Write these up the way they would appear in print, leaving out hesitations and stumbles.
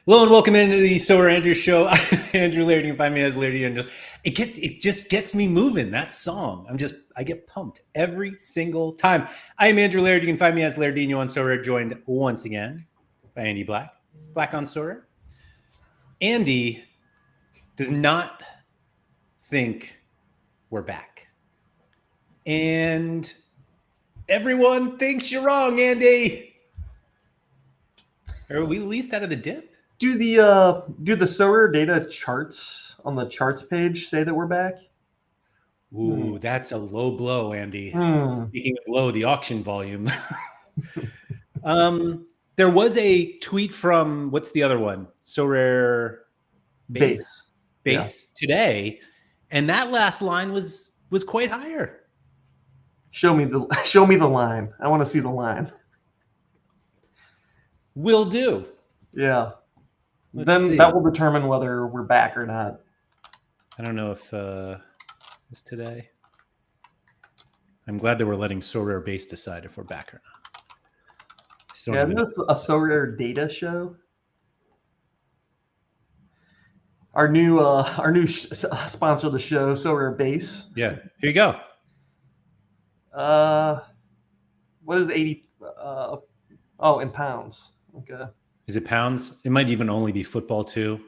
Hello and welcome into the SorareAndrews show. I'm Andrew Laird. You can find me as SorareAndrews. It just gets me moving. That song, I get pumped every single time. I am Andrew Laird. You can find me as Lairdino on Sorare. Joined once again by Andy Black on Sorare. Andy does not think we're back, and everyone thinks you're wrong, Andy. Are we at least out of the dip? Do the Sorare data charts on the charts page say that we're back? Ooh, that's a low blow, Andy. Speaking of low, the auction volume. There was a tweet from what's the other one? Sorare base today, and that last line was quite higher. Show me the line. I want to see the line. Will do. Yeah. Then that will determine whether we're back or not. I don't know if it's today. I'm glad that we're letting Sorare base decide if we're back or not. Yeah, isn't this a Sorare data show? Our new sponsor of the show, Sorare Base. Yeah, here you go. What is 80? Oh, in pounds. Okay. Is it pounds? It might even only be football too.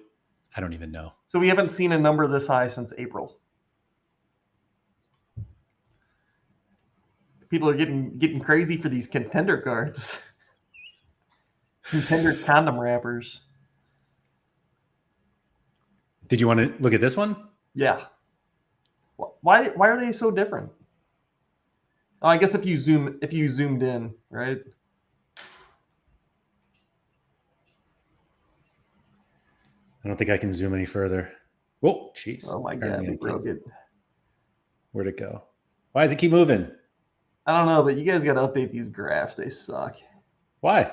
I don't even know. So we haven't seen a number this high since April. People are getting crazy for these contender cards. Contender condom wrappers. Did you want to look at this one? Yeah. Why are they so different? Oh, I guess if you zoomed in, right? I don't think I can zoom any further. Whoa, jeez. Oh my God, we broke it. Where'd it go? Why does it keep moving? I don't know, but you guys got to update these graphs. They suck. Why?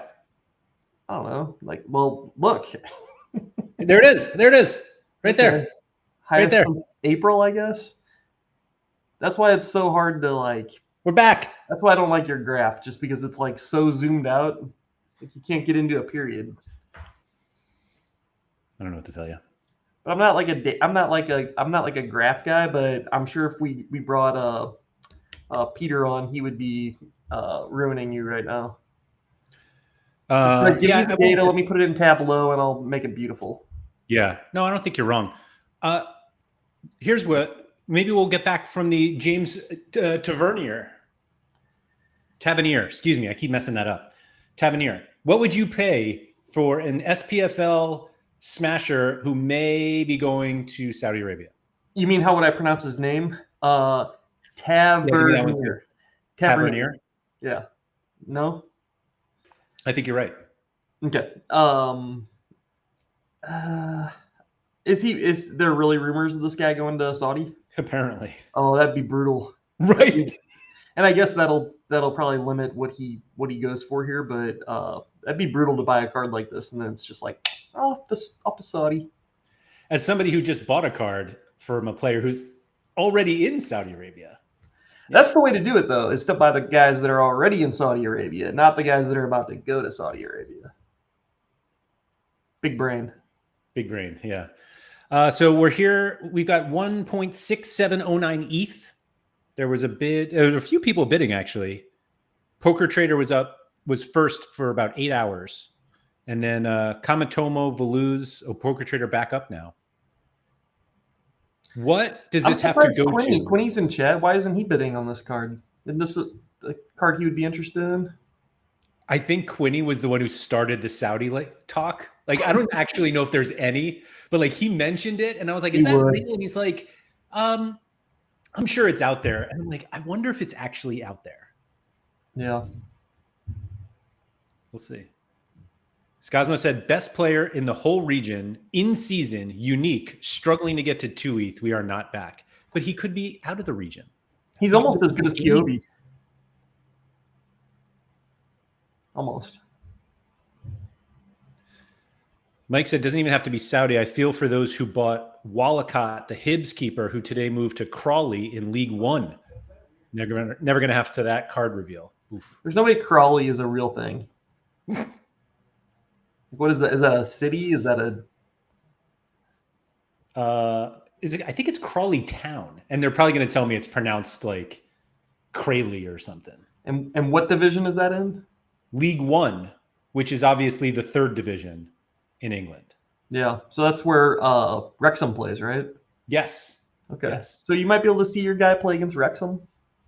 I don't know. Like, well, look. There it is. There it is. Right there. Highest right there. April, I guess. That's why it's so hard to like. We're back. That's why I don't like your graph, just because it's like so zoomed out. Like you can't get into a period. I don't know what to tell you. But I'm not like a graph guy, but I'm sure if we brought Peter on, he would be ruining you right now. Give me the data. Let me put it in Tableau, and I'll make it beautiful. Yeah. No, I don't think you're wrong. Here's what. Maybe we'll get back from the James Tavernier. Excuse me. I keep messing that up. Tavernier. What would you pay for an SPFL smasher who may be going to Saudi Arabia? You mean how would I pronounce his name? Tavernier. Tavernier? Yeah. No? I think you're right. Okay. Is there really rumors of this guy going to Saudi? Apparently. Oh, that'd be brutal. Right. And I guess that'll probably limit what he goes for here, but that'd be brutal to buy a card like this, and then it's just like off to Saudi. As somebody who just bought a card from a player who's already in Saudi Arabia. That's the way to do it, though, is to buy the guys that are already in Saudi Arabia, not the guys that are about to go to Saudi Arabia. Big brain. Big brain, yeah. So we're here. We've got 1.6709 ETH. There was a bid. There were a few people bidding, actually. Poker Trader was first for about 8 hours. And then Kamatomo, Valuz, Poker Trader back up now. What does this have to go to? Quinny's in chat. Why isn't he bidding on this card? Isn't this a card he would be interested in? I think Quinny was the one who started the Saudi talk. Like, I don't actually know if there's any, but like he mentioned it, and I was like, "Is that real?" And he's like, "I'm sure it's out there." And I'm like, "I wonder if it's actually out there." Yeah, we'll see. Skazmo said, "Best player in the whole region in season, unique, struggling to get to 2 ETH. We are not back, but he could be out of the region. He's almost as good as Piovi. Almost." Mike said, doesn't even have to be Saudi. I feel for those who bought Wallacott, the Hibs keeper, who today moved to Crawley in League One. Never going to have to that card reveal. Oof. There's no way Crawley is a real thing. What is that? Is that a city? Is that a? Is it? I think it's Crawley Town, and they're probably going to tell me it's pronounced like Crayley or something. And what division is that in? League One, which is obviously the third division in England. Yeah. So that's where Wrexham plays, right? Yes. Okay. Yes. So you might be able to see your guy play against Wrexham.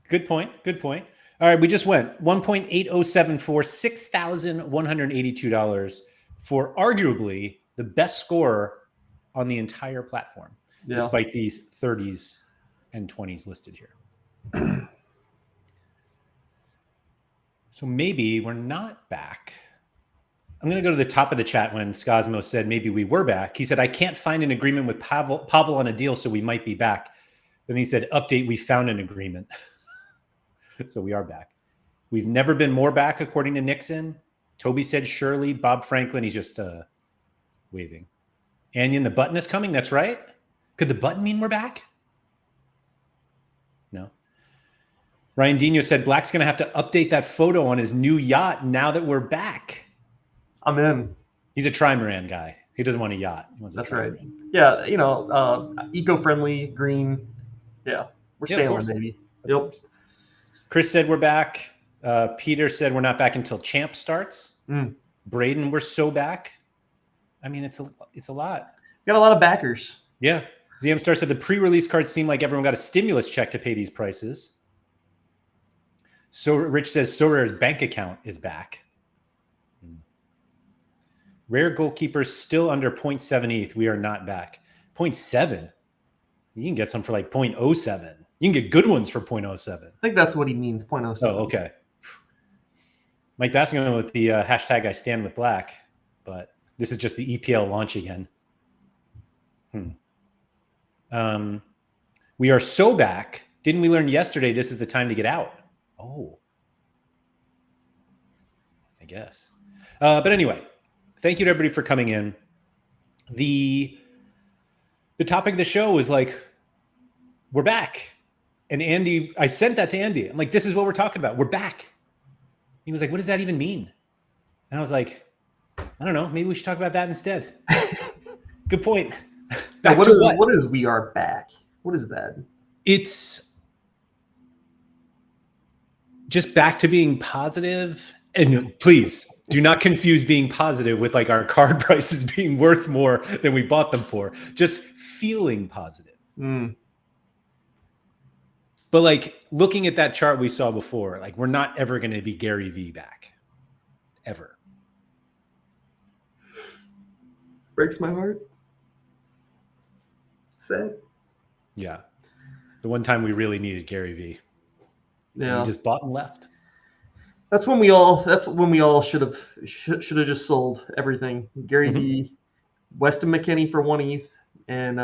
Good point. Good point. All right, we just went 1.8074, $6,182 for arguably the best score on the entire platform, Yeah. despite these 30s and 20s listed here. So maybe we're not back. I'm going to go to the top of the chat when Skosmo said maybe we were back. He said, I can't find an agreement with Pavel on a deal, so we might be back. Then he said, update, we found an agreement. So we are back. We've never been more back, according to Nixon. Toby said Shirley. Bob Franklin, he's just waving. Anion, the button is coming. That's right. Could the button mean we're back? No. Ryan Dino said Black's going to have to update that photo on his new yacht now that we're back. I'm in. He's a trimaran guy. He doesn't want a yacht. He wants a That's trimaran. right. Yeah, you know, eco-friendly, green. Yeah, we're sailing, baby. Yep. Chris said we're back. Peter said we're not back until Champ starts. Braden, we're so back. I mean, it's a lot. Got a lot of backers. Yeah. ZM Star said the pre-release cards seem like everyone got a stimulus check to pay these prices. So Rich says Sorare's bank account is back. Rare goalkeepers still under 0.7 ETH. We are not back. 0.7? You can get some for like 0.07. You can get good ones for 0.07. I think that's what he means, 0.07. Oh, okay. Mike Baskin with the hashtag I stand with Black, but this is just the EPL launch again. We are so back. Didn't we learn yesterday this is the time to get out? Oh. I guess. But anyway, thank you to everybody for coming in. The topic of the show is like, we're back. And Andy, I sent that to Andy. I'm like, this is what we're talking about. We're back. He was like, what does that even mean? And I was like, I don't know. Maybe we should talk about that instead. Good point. Back what is we are back? What is that? It's just back to being positive. And please do not confuse being positive with like our card prices being worth more than we bought them for. Just feeling positive. But like looking at that chart we saw before, like we're not ever going to be Gary V back. Ever. Breaks my heart. Sad. Yeah. The one time we really needed Gary V. Yeah. We just bought and left. That's when we all should have just sold everything. Gary V, Weston McKennie for 1 ETH, and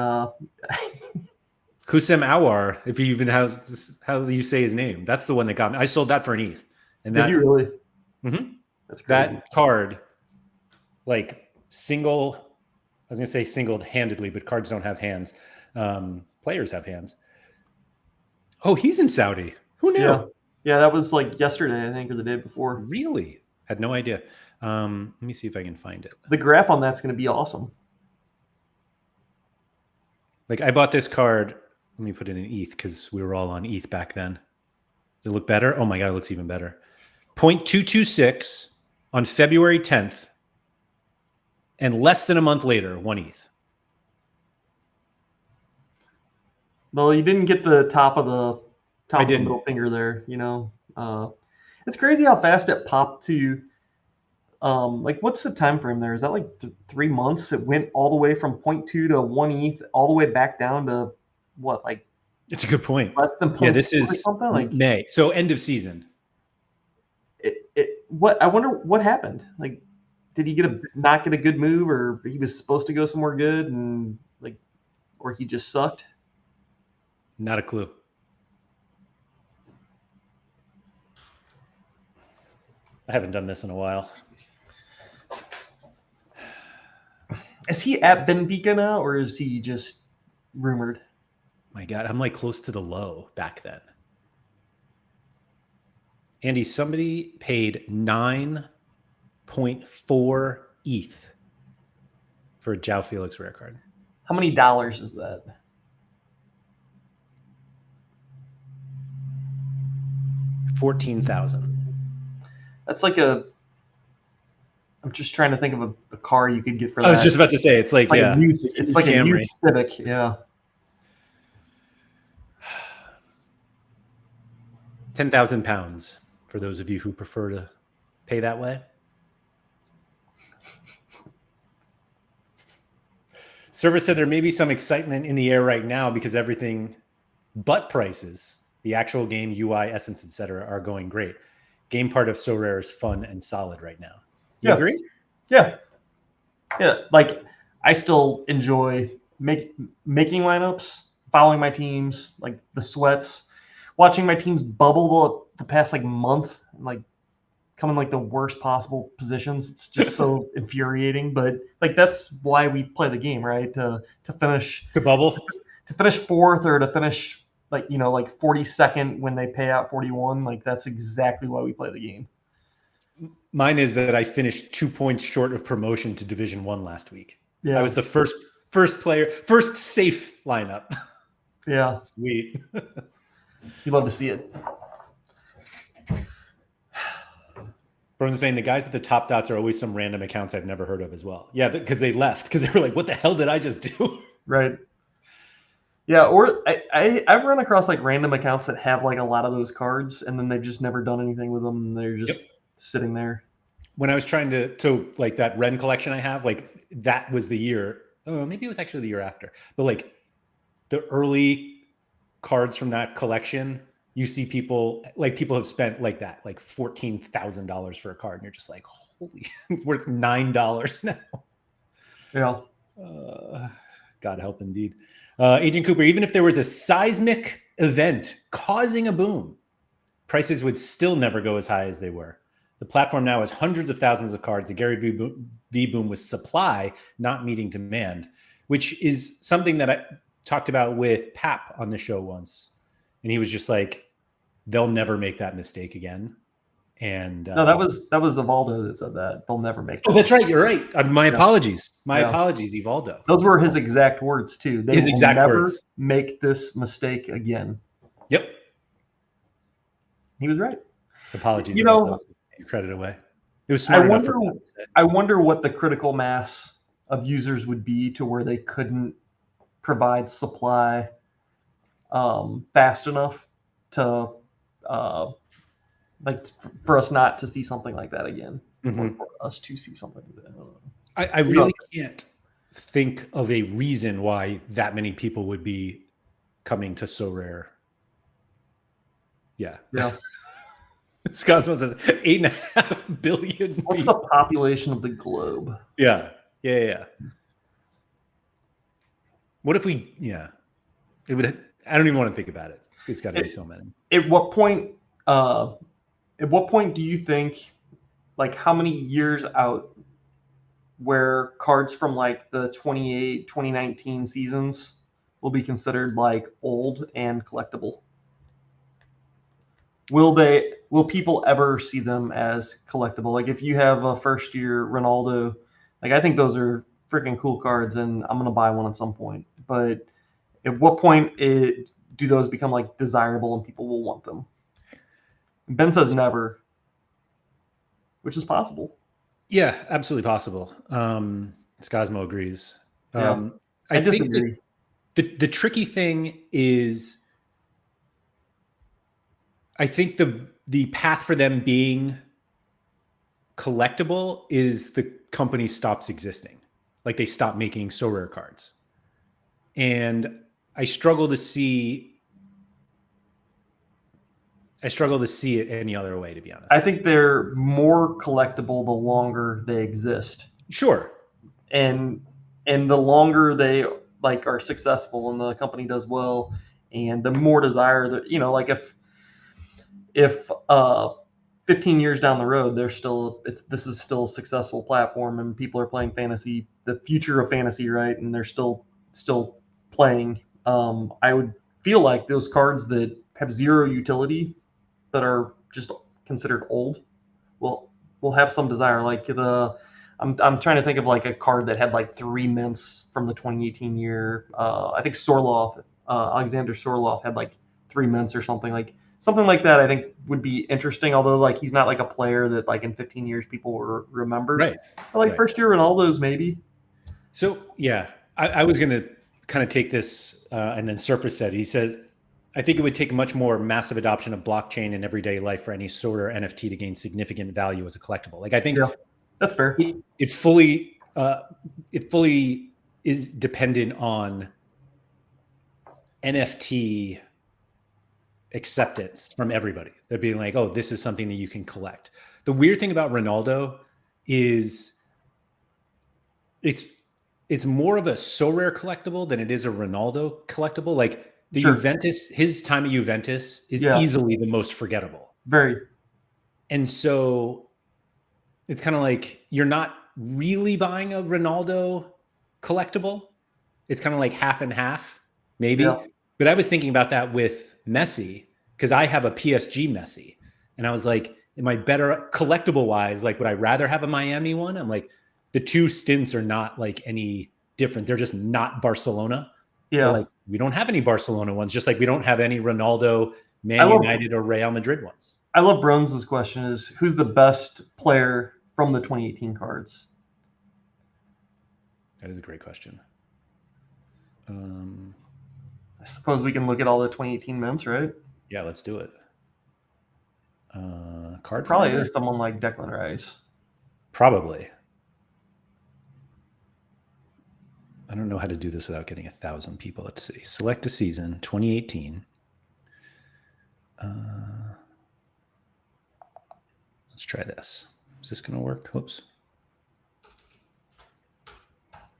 Kusem Awar, if you even have how you say his name. That's the one that got me. I sold that for an ETH. And did you really? That's crazy. That card, like single, I was going to say single-handedly, but cards don't have hands. Players have hands. Oh, he's in Saudi. Who knew? Yeah, that was like yesterday, I think, or the day before. Really? Had no idea. Let me see if I can find it. The graph on that's going to be awesome. Like I bought this card. Let me put it in ETH because we were all on ETH back then. Does it look better? Oh my God, it looks even better. 0.226 on February 10th. And less than a month later, 1 ETH. Well, you didn't get the top of the middle finger there, you know. It's crazy how fast it popped to. Like, what's the time frame there? Is that like 3 months? It went all the way from 0.2 to 1 ETH, all the way back down to what? Like, it's a good point. Less than 0.2 yeah, this is or something? Like May, so end of season. I wonder what happened. Like, did he not get a good move, or he was supposed to go somewhere good, and like, or he just sucked? Not a clue. I haven't done this in a while. Is he at Benfica now, or is he just rumored? My God, I'm like close to the low back then. Andy, somebody paid 9.4 ETH for a João Felix rare card. How many dollars is that? $14,000. That's like a. I'm just trying to think of a car you could get for that. I was just about to say it's like a new, it's like a new Civic, yeah. 10,000 pounds for those of you who prefer to pay that way. Server said there may be some excitement in the air right now because everything but prices, the actual game, UI, essence, etc., are going great. Game part of Sorare is fun and solid right now. You agree? Yeah. Like I still enjoy making lineups, following my teams, like the sweats, watching my teams bubble the past like month, and like come in like the worst possible positions. It's just so infuriating, but like that's why we play the game, right? To finish fourth, or to finish like 42nd when they pay out 41. Like that's exactly why we play the game. Mine is that I finished 2 points short of promotion to Division 1 last week. Yeah. I was the first player, first safe lineup. Yeah. Sweet. You love to see it. Brown's saying the guys at the top dots are always some random accounts I've never heard of as well. Yeah, because they left, because they were like, what the hell did I just do? Right. Yeah, or I've run across like random accounts that have like a lot of those cards, and then they've just never done anything with them, and they're just sitting there. When I was trying to like that Ren collection I have, like that was the year. Oh, maybe it was actually the year after. But like the early cards from that collection, you see people have spent like that, like $14,000 for a card, and you're just like, holy, it's worth $9 now. Yeah. God help indeed. Agent Cooper, even if there was a seismic event causing a boom, prices would still never go as high as they were. The platform now has hundreds of thousands of cards. The Gary V boom was supply, not meeting demand, which is something that I talked about with Pap on the show once. And he was just like, they'll never make that mistake again. And no, that was Evaldo that said that. They'll never make that. Oh, that's right. You're right. My apologies. My apologies, Evaldo. Those were his exact words too. They will never make this mistake again. Yep. He was right. Apologies. Evaldo. Your credit away. It was smart enough for Pap to say. I wonder what the critical mass of users would be to where they couldn't provide supply fast enough to like for us not to see something like that again, or for us to see something like that. I really can't think of a reason why that many people would be coming to Sorare. Yeah. Scosmo says 8.5 billion. What's the population of the globe? Yeah. What if we? Yeah, it would. I don't even want to think about it. It's got to be so many. At what point do you think, like, how many years out, where cards from like the 2019 seasons will be considered like old and collectible? Will people ever see them as collectible? Like if you have a first year Ronaldo, like I think those are freaking cool cards, and I'm gonna buy one at some point. But at what point do those become like desirable and people will want them? Ben says never, which is possible. Yeah, absolutely possible. Scosmo agrees. I disagree. Think the tricky thing is, I think the path for them being collectible is the company stops existing. Like they stop making Sorare cards. And I struggle to see it any other way, to be honest. I think they're more collectible the longer they exist. Sure. And the longer they like are successful and the company does well, and the more desire that, like if 15 years down the road this is still a successful platform and people are playing fantasy, the future of fantasy, right? And they're still playing. I would feel like those cards that have zero utility, that are just considered old, will have some desire. Like the I'm trying to think of like a card that had like 3 mints from the 2018 year. I think Alexander Sorloth had like 3 mints or something like that. I think would be interesting. Although like he's not like a player that like in 15 years people will remember. Right. But like Right. first year Ronaldo's maybe. So yeah, I was going to kind of take this and then Surface said, he says, I think it would take much more massive adoption of blockchain in everyday life for any sort of NFT to gain significant value as a collectible. Like I think that's fair. It fully is dependent on NFT acceptance from everybody. They're being like, oh, this is something that you can collect. The weird thing about Ronaldo is it's more of a Sorare collectible than it is a Ronaldo collectible. Like the Juventus, his time at Juventus is easily the most forgettable. Very. And so it's kind of like you're not really buying a Ronaldo collectible. It's kind of like half and half, maybe. Yeah. But I was thinking about that with Messi because I have a PSG Messi. And I was like, am I better collectible wise? Like, would I rather have a Miami one? I'm like, the two stints are not like any different. They're just not Barcelona. Yeah. They're like, we don't have any Barcelona ones, just like we don't have any Ronaldo, Man United, or Real Madrid ones. I love Brones' question is who's the best player from the 2018 cards? That is a great question. I suppose we can look at all the 2018 mints, right? Yeah, let's do it. Card probably finder? Is someone like Declan Rice. Probably. I don't know how to do this without getting 1,000 people. Let's see. Select a season, 2018. Let's try this. Is this going to work? Whoops.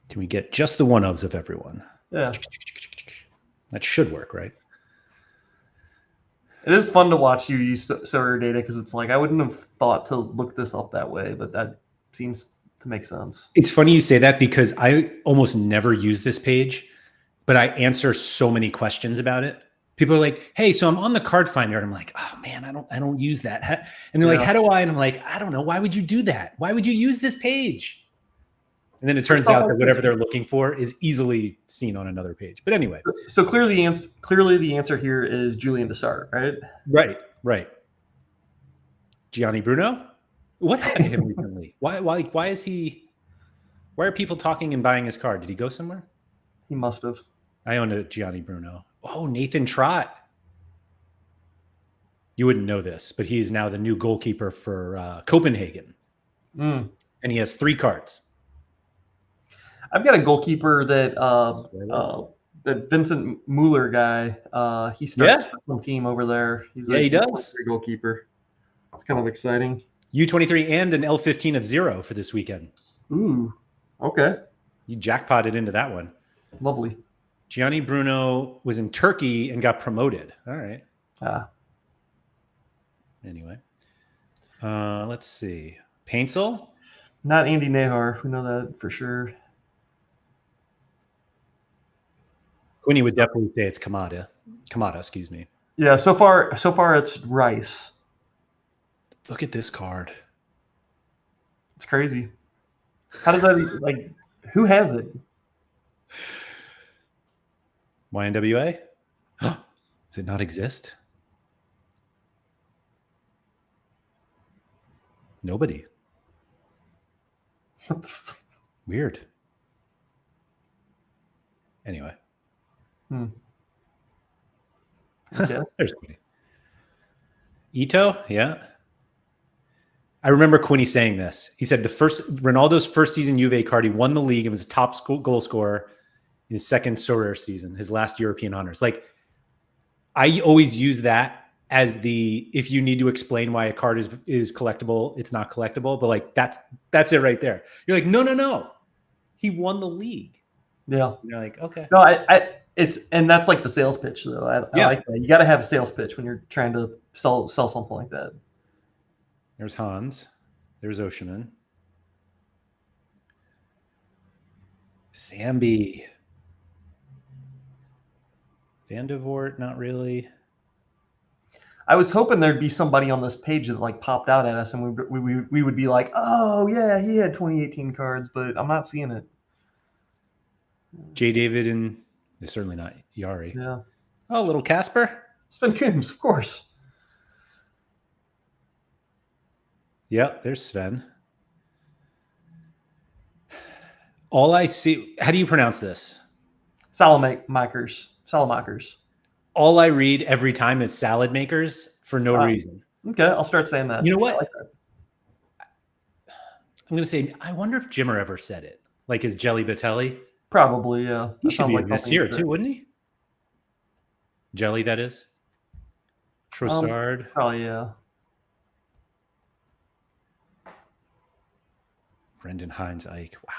Can we get just the one-ofs of everyone? Yeah. That should work, right? It is fun to watch you use Sorare data because it's like I wouldn't have thought to look this up that way, but that seems to make sense. It's funny you say that because I almost never use this page, but I answer so many questions about it. People are like, "Hey, so I'm on the card finder," and I'm like, "Oh man, I don't use that." And they're like, "How do I?" And I'm like, "I don't know. Why would you do that? Why would you use this page?" And then it turns out that whatever they're looking for is easily seen on another page. But anyway, so clearly the answer here is Julian Dessart, right? Right. Gianni Bruno. What happened to him recently? Why is he? Why are people talking and buying his card? Did he go somewhere? He must have. I own a Gianni Bruno. Oh, Nathan Trott. You wouldn't know this, but he is now the new goalkeeper for Copenhagen. And he has 3 cards. I've got a goalkeeper that that Vincent Mueller guy. He starts for some team over there. He's he does. A goalkeeper. It's kind of exciting. U23 and an L15 of 0 for this weekend. Ooh, okay. You jackpotted into that one. Lovely. Gianni Bruno was in Turkey and got promoted. All right. Anyway. Let's see. Paintsel? Not Andy Nahar. We know that for sure. Quinny would definitely say it's Kamada. Kamada, excuse me. Yeah, so far it's Rice. Look at this card. It's crazy. How does that like? Who has it? YNWA? Does it not exist? Nobody. Weird. Anyway. Okay. There's Quinny. Ito, yeah. I remember Quinny saying this. He said Ronaldo's first season Juve card, he won the league and was a top goal scorer in his second Sorare season, his last European honors. Like, I always use that as if you need to explain why a card is collectible, it's not collectible. But like that's it right there. You're like, no. He won the league. Yeah. You're like, okay. No, and that's like the sales pitch though. I like that. You got to have a sales pitch when you're trying to sell something like that. There's Hans. There's Oceanen. Sambi. Van de Voort, not really. I was hoping there'd be somebody on this page that like popped out at us, and we would be like, oh yeah, he had 2018 cards, but I'm not seeing it. J. David and it's certainly not Yari. Yeah. Oh, little Casper. Sven Kums, of course. Yep, there's Sven. All I see, how do you pronounce this? Salamakers. All I read every time is salad makers for no reason. Okay, I'll start saying that. You know what? I like that. I'm going to say, I wonder if Jimmer ever said it. Like his Jelly Batelli. Probably, yeah. He should be in this year too, wouldn't he? Jelly, that is. Trossard. Oh, yeah. Brendan Hines Ike. Wow.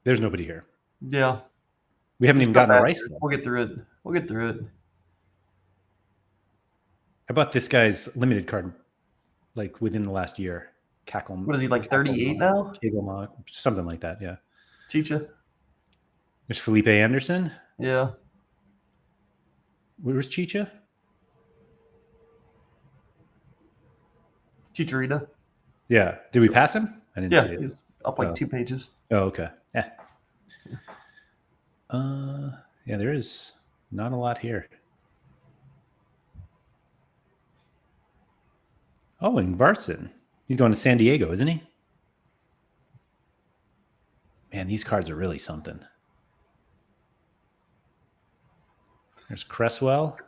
There's nobody here. Yeah. We haven't even gotten a rice. We'll get through it. How about this guy's limited card, like within the last year? Cackle. What is he, like 38 now? Kagelma, something like that, yeah. Chicha. There's Felipe Anderson. Yeah. Where's Chicha? Chicharita. Yeah. Did we pass him? I didn't see it. He was up like 2 pages. Oh, okay. Yeah. Yeah, there is not a lot here. Oh, and Varson. He's going to San Diego, isn't he? Man, these cards are really something. There's Cresswell.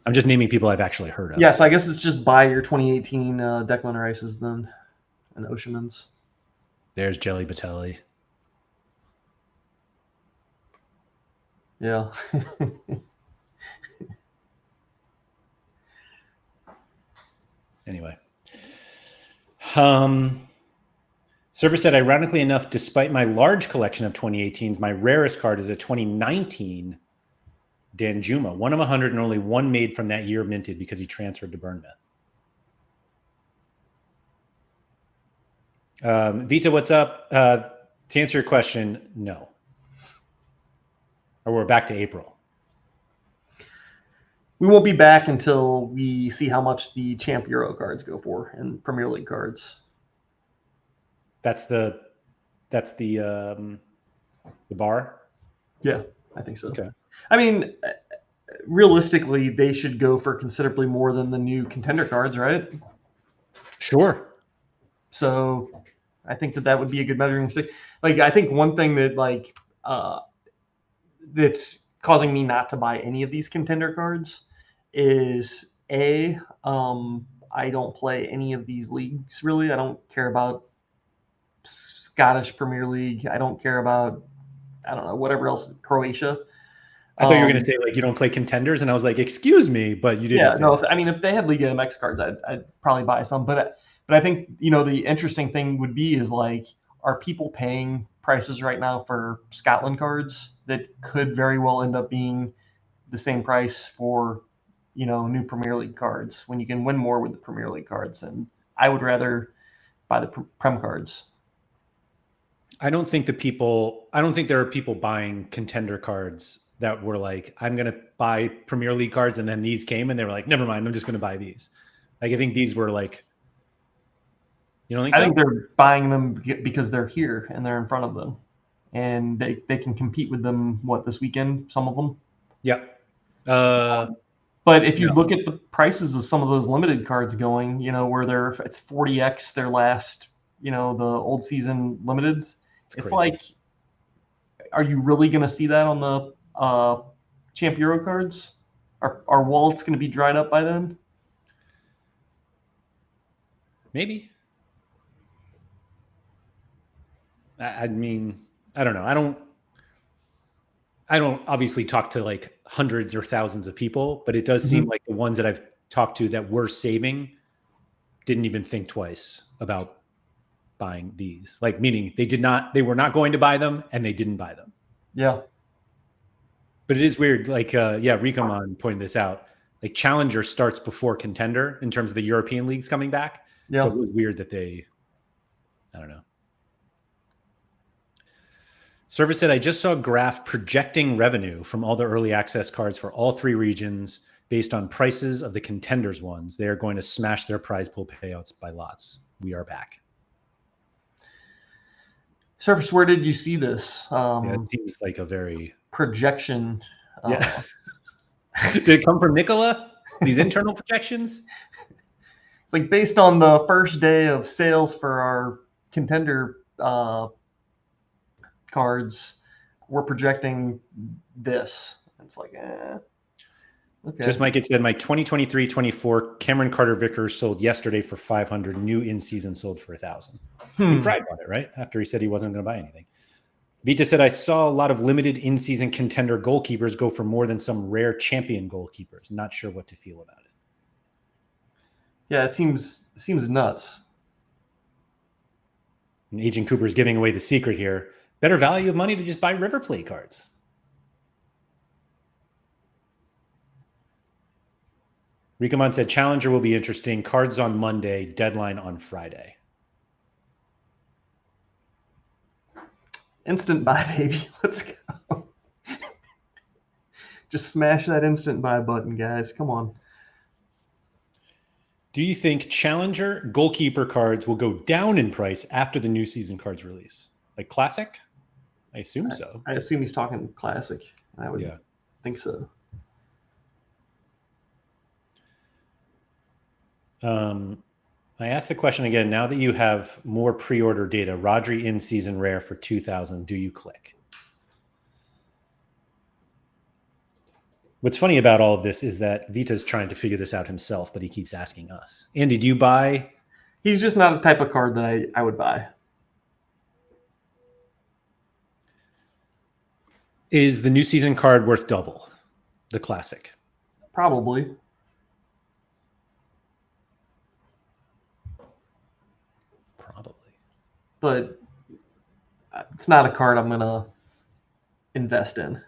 I'm just naming people I've actually heard of. Yeah, so I guess it's just buy your 2018 Declan Rice's then and Osimhen's. There's Jelly Batelli. Yeah. Anyway. Server said, ironically enough, despite my large collection of 2018s, my rarest card is a 2019 Danjuma, 1 of 100 and only one made from that year minted because he transferred to Bournemouth. Vita, what's up? To answer your question, no. Or we're back to April. We won't be back until we see how much the Champ Euro cards go for and Premier League cards. That's the bar? Yeah, I think so. Okay. I mean, realistically, they should go for considerably more than the new Contender cards, right? Sure. So I think that would be a good measuring stick. Like, I think one thing that that's causing me not to buy any of these Contender cards is I don't play any of these leagues really. I don't care about Scottish Premier League. I don't care about, I don't know, whatever else, Croatia. I thought you were going to say like you don't play Contenders, and I was like, excuse me, but you didn't. Yeah, no. I mean, if they had Liga MX cards, I'd probably buy some. But I think the interesting thing would be is like, are people paying prices right now for Scotland cards that could very well end up being the same price for new Premier League cards when you can win more with the Premier League cards? And I would rather buy the Prem cards. I don't think there are people buying Contender cards that were like, I'm going to buy Premier League cards, and then these came and they were like, never mind, I'm just going to buy these. Like, I think these were like, you don't think so? I think they're buying them because they're here and they're in front of them, and they can compete with them this weekend, some of them. Yep. But if you look at the prices of some of those limited cards going, where it's 40x their last, the old season limiteds, it's like, are you really going to see that on the Champ Euro cards? Are wallets going to be dried up by then? Maybe. I mean, I don't know. I don't obviously talk to like hundreds or thousands of people, but it does seem like the ones that I've talked to that were saving didn't even think twice about buying these. Like, meaning they were not going to buy them, and they didn't buy them. Yeah. But it is weird. Like, Rikomon pointed this out. Like, Challenger starts before Contender in terms of the European leagues coming back. Yeah. So it was weird that I don't know. Service said, I just saw a graph projecting revenue from all the early access cards for all 3 regions based on prices of the contenders ones. They are going to smash their prize pool payouts by lots. We are back. Surface, where did you see this? Yeah, it seems like a very... projection. Yeah. Did it come from Nicola? These internal projections? It's like based on the first day of sales for our contender cards, we're projecting this. It's like, okay. Just Mike, it said my 2023-24 Cameron Carter Vickers sold yesterday for 500. New in season sold for 1,000. He cried about it, right? After he said he wasn't going to buy anything. Vita said, I saw a lot of limited in-season contender goalkeepers go for more than some rare champion goalkeepers. Not sure what to feel about it. Yeah, it seems nuts. And Agent Cooper is giving away the secret here. Better value of money to just buy River Plate cards. Rikamon said, Challenger will be interesting. Cards on Monday, deadline on Friday. Instant buy, baby. Let's go. Just smash that instant buy button, guys. Come on. Do you think Challenger goalkeeper cards will go down in price after the new season cards release? Like Classic? I assume so. I assume he's talking Classic. I would think so. I asked the question again. Now that you have more pre-order data, Rodri in-season rare for 2,000, do you click? What's funny about all of this is that Vita's trying to figure this out himself, but he keeps asking us. Andy, do you buy? He's just not a type of card that I would buy. Is the new season card worth double? The Classic? Probably. But it's not a card I'm going to invest in.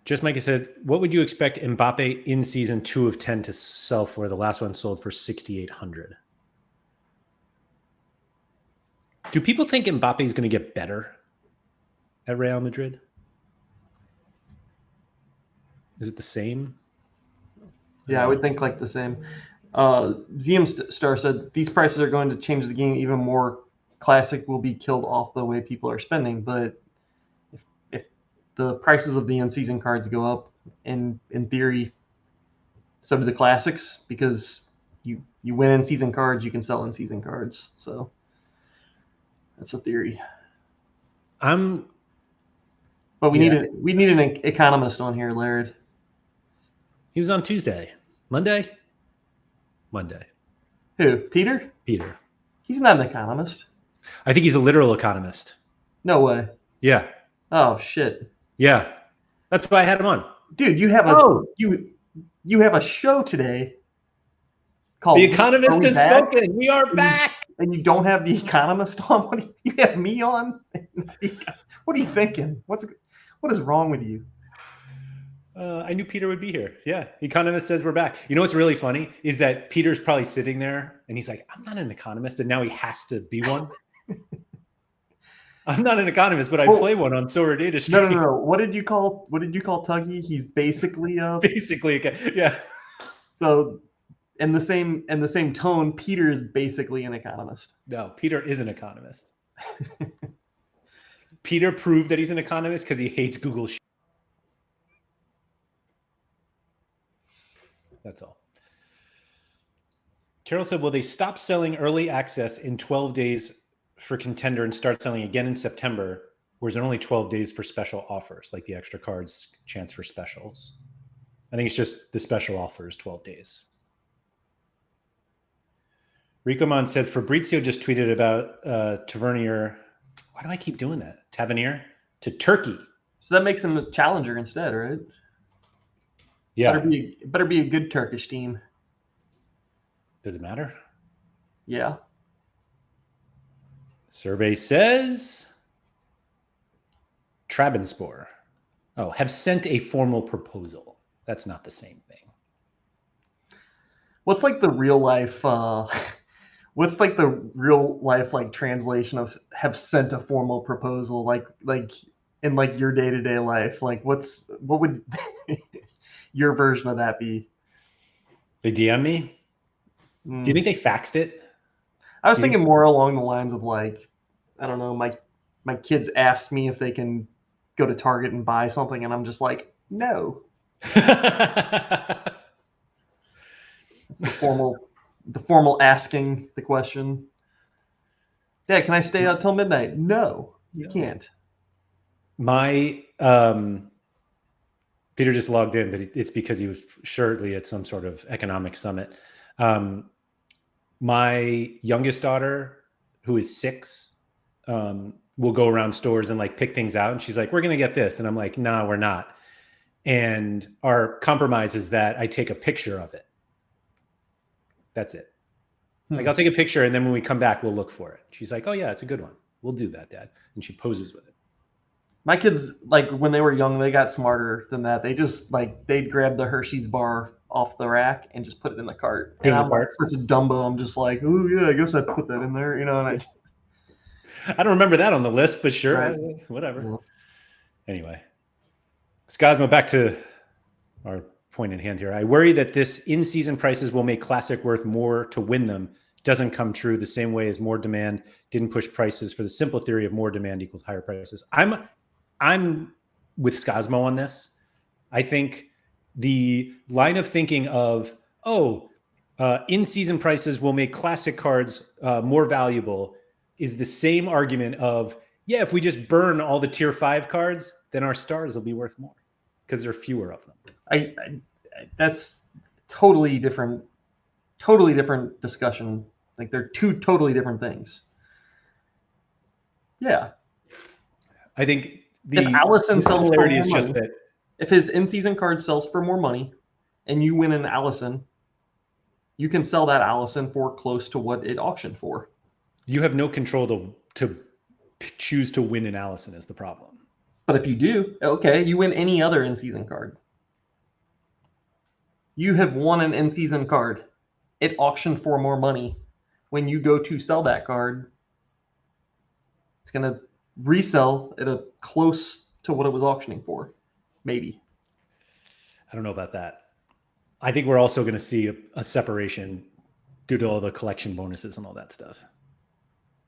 Just Mike said, what would you expect Mbappe in season 2 of 10 to sell for? The last one sold for 6,800. Do people think Mbappe is going to get better at Real Madrid? Is it the same? Yeah, I would think like the same. ZM Star said, these prices are going to change the game even more. Classic will be killed off the way people are spending. But if the prices of the in-season cards go up, in theory, so do the Classics, because you win in-season cards, you can sell in-season cards. So that's a theory. But we need an economist on here, Laird. He was on Tuesday. Monday. Who? Peter? Peter. He's not an economist. I think he's a literal economist. No way. Yeah. Oh shit. Yeah. That's why I had him on. Dude, you have you have a show today called The Economist Has Spoken. We are back. And you don't have the economist on? What do you have me on? What are you thinking? What is wrong with you? I knew Peter would be here. Yeah. Economist says we're back. You know what's really funny is that Peter's probably sitting there and he's like, I'm not an economist, but now he has to be one. I'm not an economist, but I play one on Sorare Data Stream. No. What did you call Tuggy? He's basically yeah. So in the same tone, Peter is basically an economist. No, Peter is an economist. Peter proved that he's an economist because he hates Google. That's all. Carol said, will they stop selling early access in 12 days for Contender and start selling again in September? Or is it only 12 days for special offers, like the extra cards chance for specials? I think it's just the special offer is 12 days. Ricomon said, Fabrizio just tweeted about Tavernier. Why do I keep doing that? Tavernier to Turkey. So that makes him a challenger instead, right? Yeah. Better be a good Turkish team. Does it matter? Yeah. Survey says Trabenspor. Oh, have sent a formal proposal. That's not the same thing. What's like the real life What's like the real life like translation of have sent a formal proposal like in like your day to day life? Like what would your version of that be? They DM me. Do you think they faxed it? I was thinking more along the lines of like, I don't know, my kids asked me if they can go to Target and buy something, and I'm just like, no. It's the formal asking the question. Yeah, can I stay out till midnight? No, you can't. My Peter just logged in, but it's because he was shortly at some sort of economic summit. My youngest daughter, who is 6, will go around stores and like pick things out, and she's like, "We're gonna get this," and I'm like, "Nah, we're not." And our compromise is that I take a picture of it. That's it. Like I'll take a picture, and then when we come back, we'll look for it. She's like, "Oh yeah, it's a good one. We'll do that, Dad." And she poses with it. My kids, like when they were young, they got smarter than that. They just like they'd grab the Hershey's bar off the rack and just put it in the cart. And I'm like such a Dumbo. I'm just like, oh yeah, I guess I'd put that in there, you know. And I don't remember that on the list, but sure, right. Whatever. Yeah. Anyway, Scosmo, back to our point in hand here. I worry that this in-season prices will make Classic worth more to win them. Doesn't come true the same way as more demand didn't push prices for the simple theory of more demand equals higher prices. I'm with Scosmo on this. I think the line of thinking of, in-season prices will make Classic cards more valuable is the same argument of, yeah, if we just burn all the tier 5 cards, then our stars will be worth more because there are fewer of them. That's totally different discussion. Like they're two totally different things. Yeah. I think if Allison sells for more money, just that if his in-season card sells for more money and you win an Allison, you can sell that Allison for close to what it auctioned for. You have no control to choose to win an Allison is the problem. But if you do, okay, you win any other in-season card. You have won an in-season card. It auctioned for more money. When you go to sell that card, it's going to resell at a close to what it was auctioning for. Maybe. I don't know about that. I think we're also going to see a separation due to all the collection bonuses and all that stuff.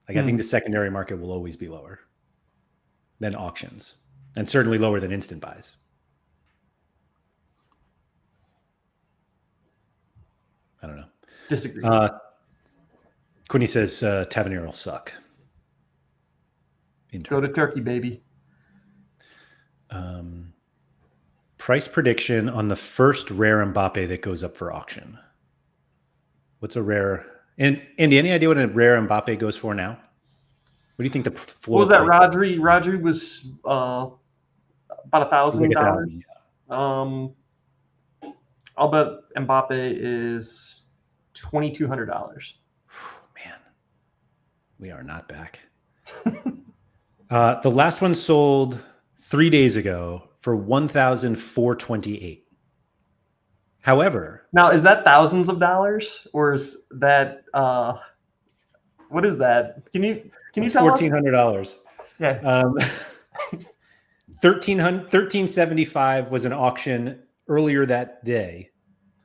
Like I think the secondary market will always be lower than auctions, and certainly lower than instant buys. I don't know. Disagree. Quinny says Tavernier will suck. Go to Turkey, baby. Price prediction on the first rare Mbappe that goes up for auction. What's a rare? And Andy, any idea what a rare Mbappe goes for now? What do you think the floor? What was that? Rodri was about $1,000. I'll bet Mbappe is $2,200. Man, we are not back. The last one sold 3 days ago for $1,428. However, now is that thousands of dollars or is that what is that? Can you tell us? $1,400. Yeah. $1,375 was an auction earlier that day.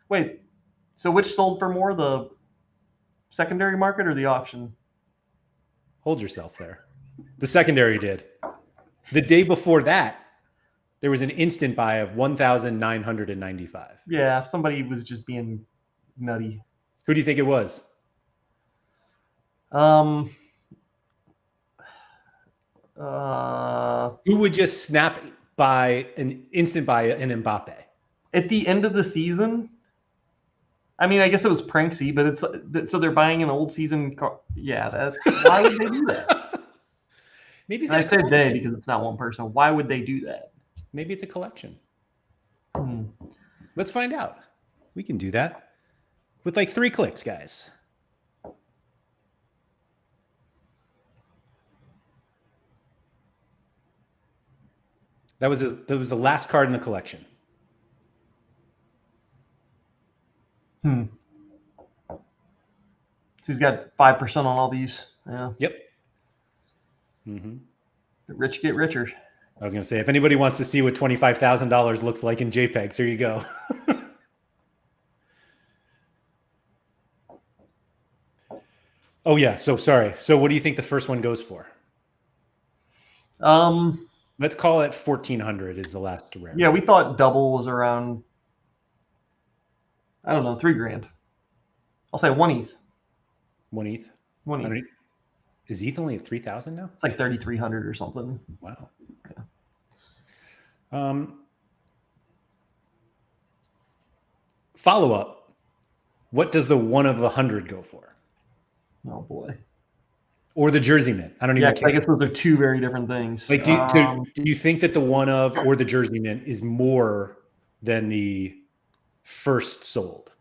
Wait, so which sold for more, the secondary market or the auction? Hold yourself there. The secondary did. The day before that, there was an instant buy of $1,995. Yeah, somebody was just being nutty. Who do you think it was? Who would just snap by an instant buy an Mbappe at the end of the season? I mean, I guess it was Pranksy, but it's so they're buying an old season car. Yeah, why would they do that? Maybe I say they because it's not one person. Why would they do that? Maybe it's a collection. Let's find out. We can do that with like 3 clicks, guys. That was the last card in the collection. So So he's got 5% on all these. Yeah. Yep. Mm-hmm. The rich get richer. I was going to say, if anybody wants to see what $25,000 looks like in JPEGs, here you go. Oh yeah. So sorry. So what do you think the first one goes for? Let's call it 1,400 is the last rare. Yeah, we thought double was around, I don't know, $3,000. I'll say 1 ETH. 1 ETH. 1 ETH. Is ETH only at 3,000 now? It's like 3,300 or something. Wow. Yeah. Follow up. What does the 1 of 100 go for? Oh boy. Or the jersey mint. I don't even care. I guess those are two very different things. Like, do you think that the 1 of or the jersey mint is more than the first sold?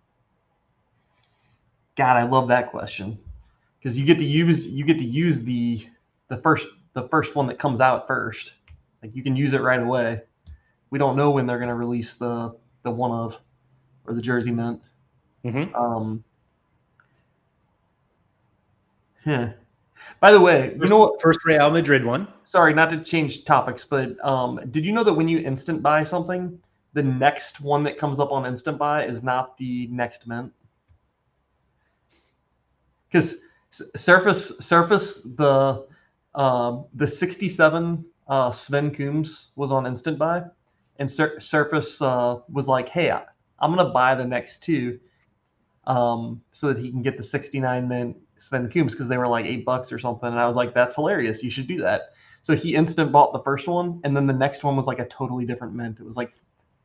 God, I love that question, because you get to use the first one that comes out first. Like, you can use it right away. We don't know when they're going to release the 1 of or the jersey mint. Mm-hmm. By the way, you know what? First Real Madrid one. Sorry, not to change topics, but did you know that when you instant buy something, the next one that comes up on instant buy is not the next mint? Because Surface the 67 Sven Coombs was on instant buy, and Surface was like, "Hey, I'm gonna buy the next two, so that he can get the 69 mint Sven Coombs, because they were like $8 or something." And I was like, "That's hilarious! You should do that." So he instant bought the first one, and then the next one was like a totally different mint. It was like,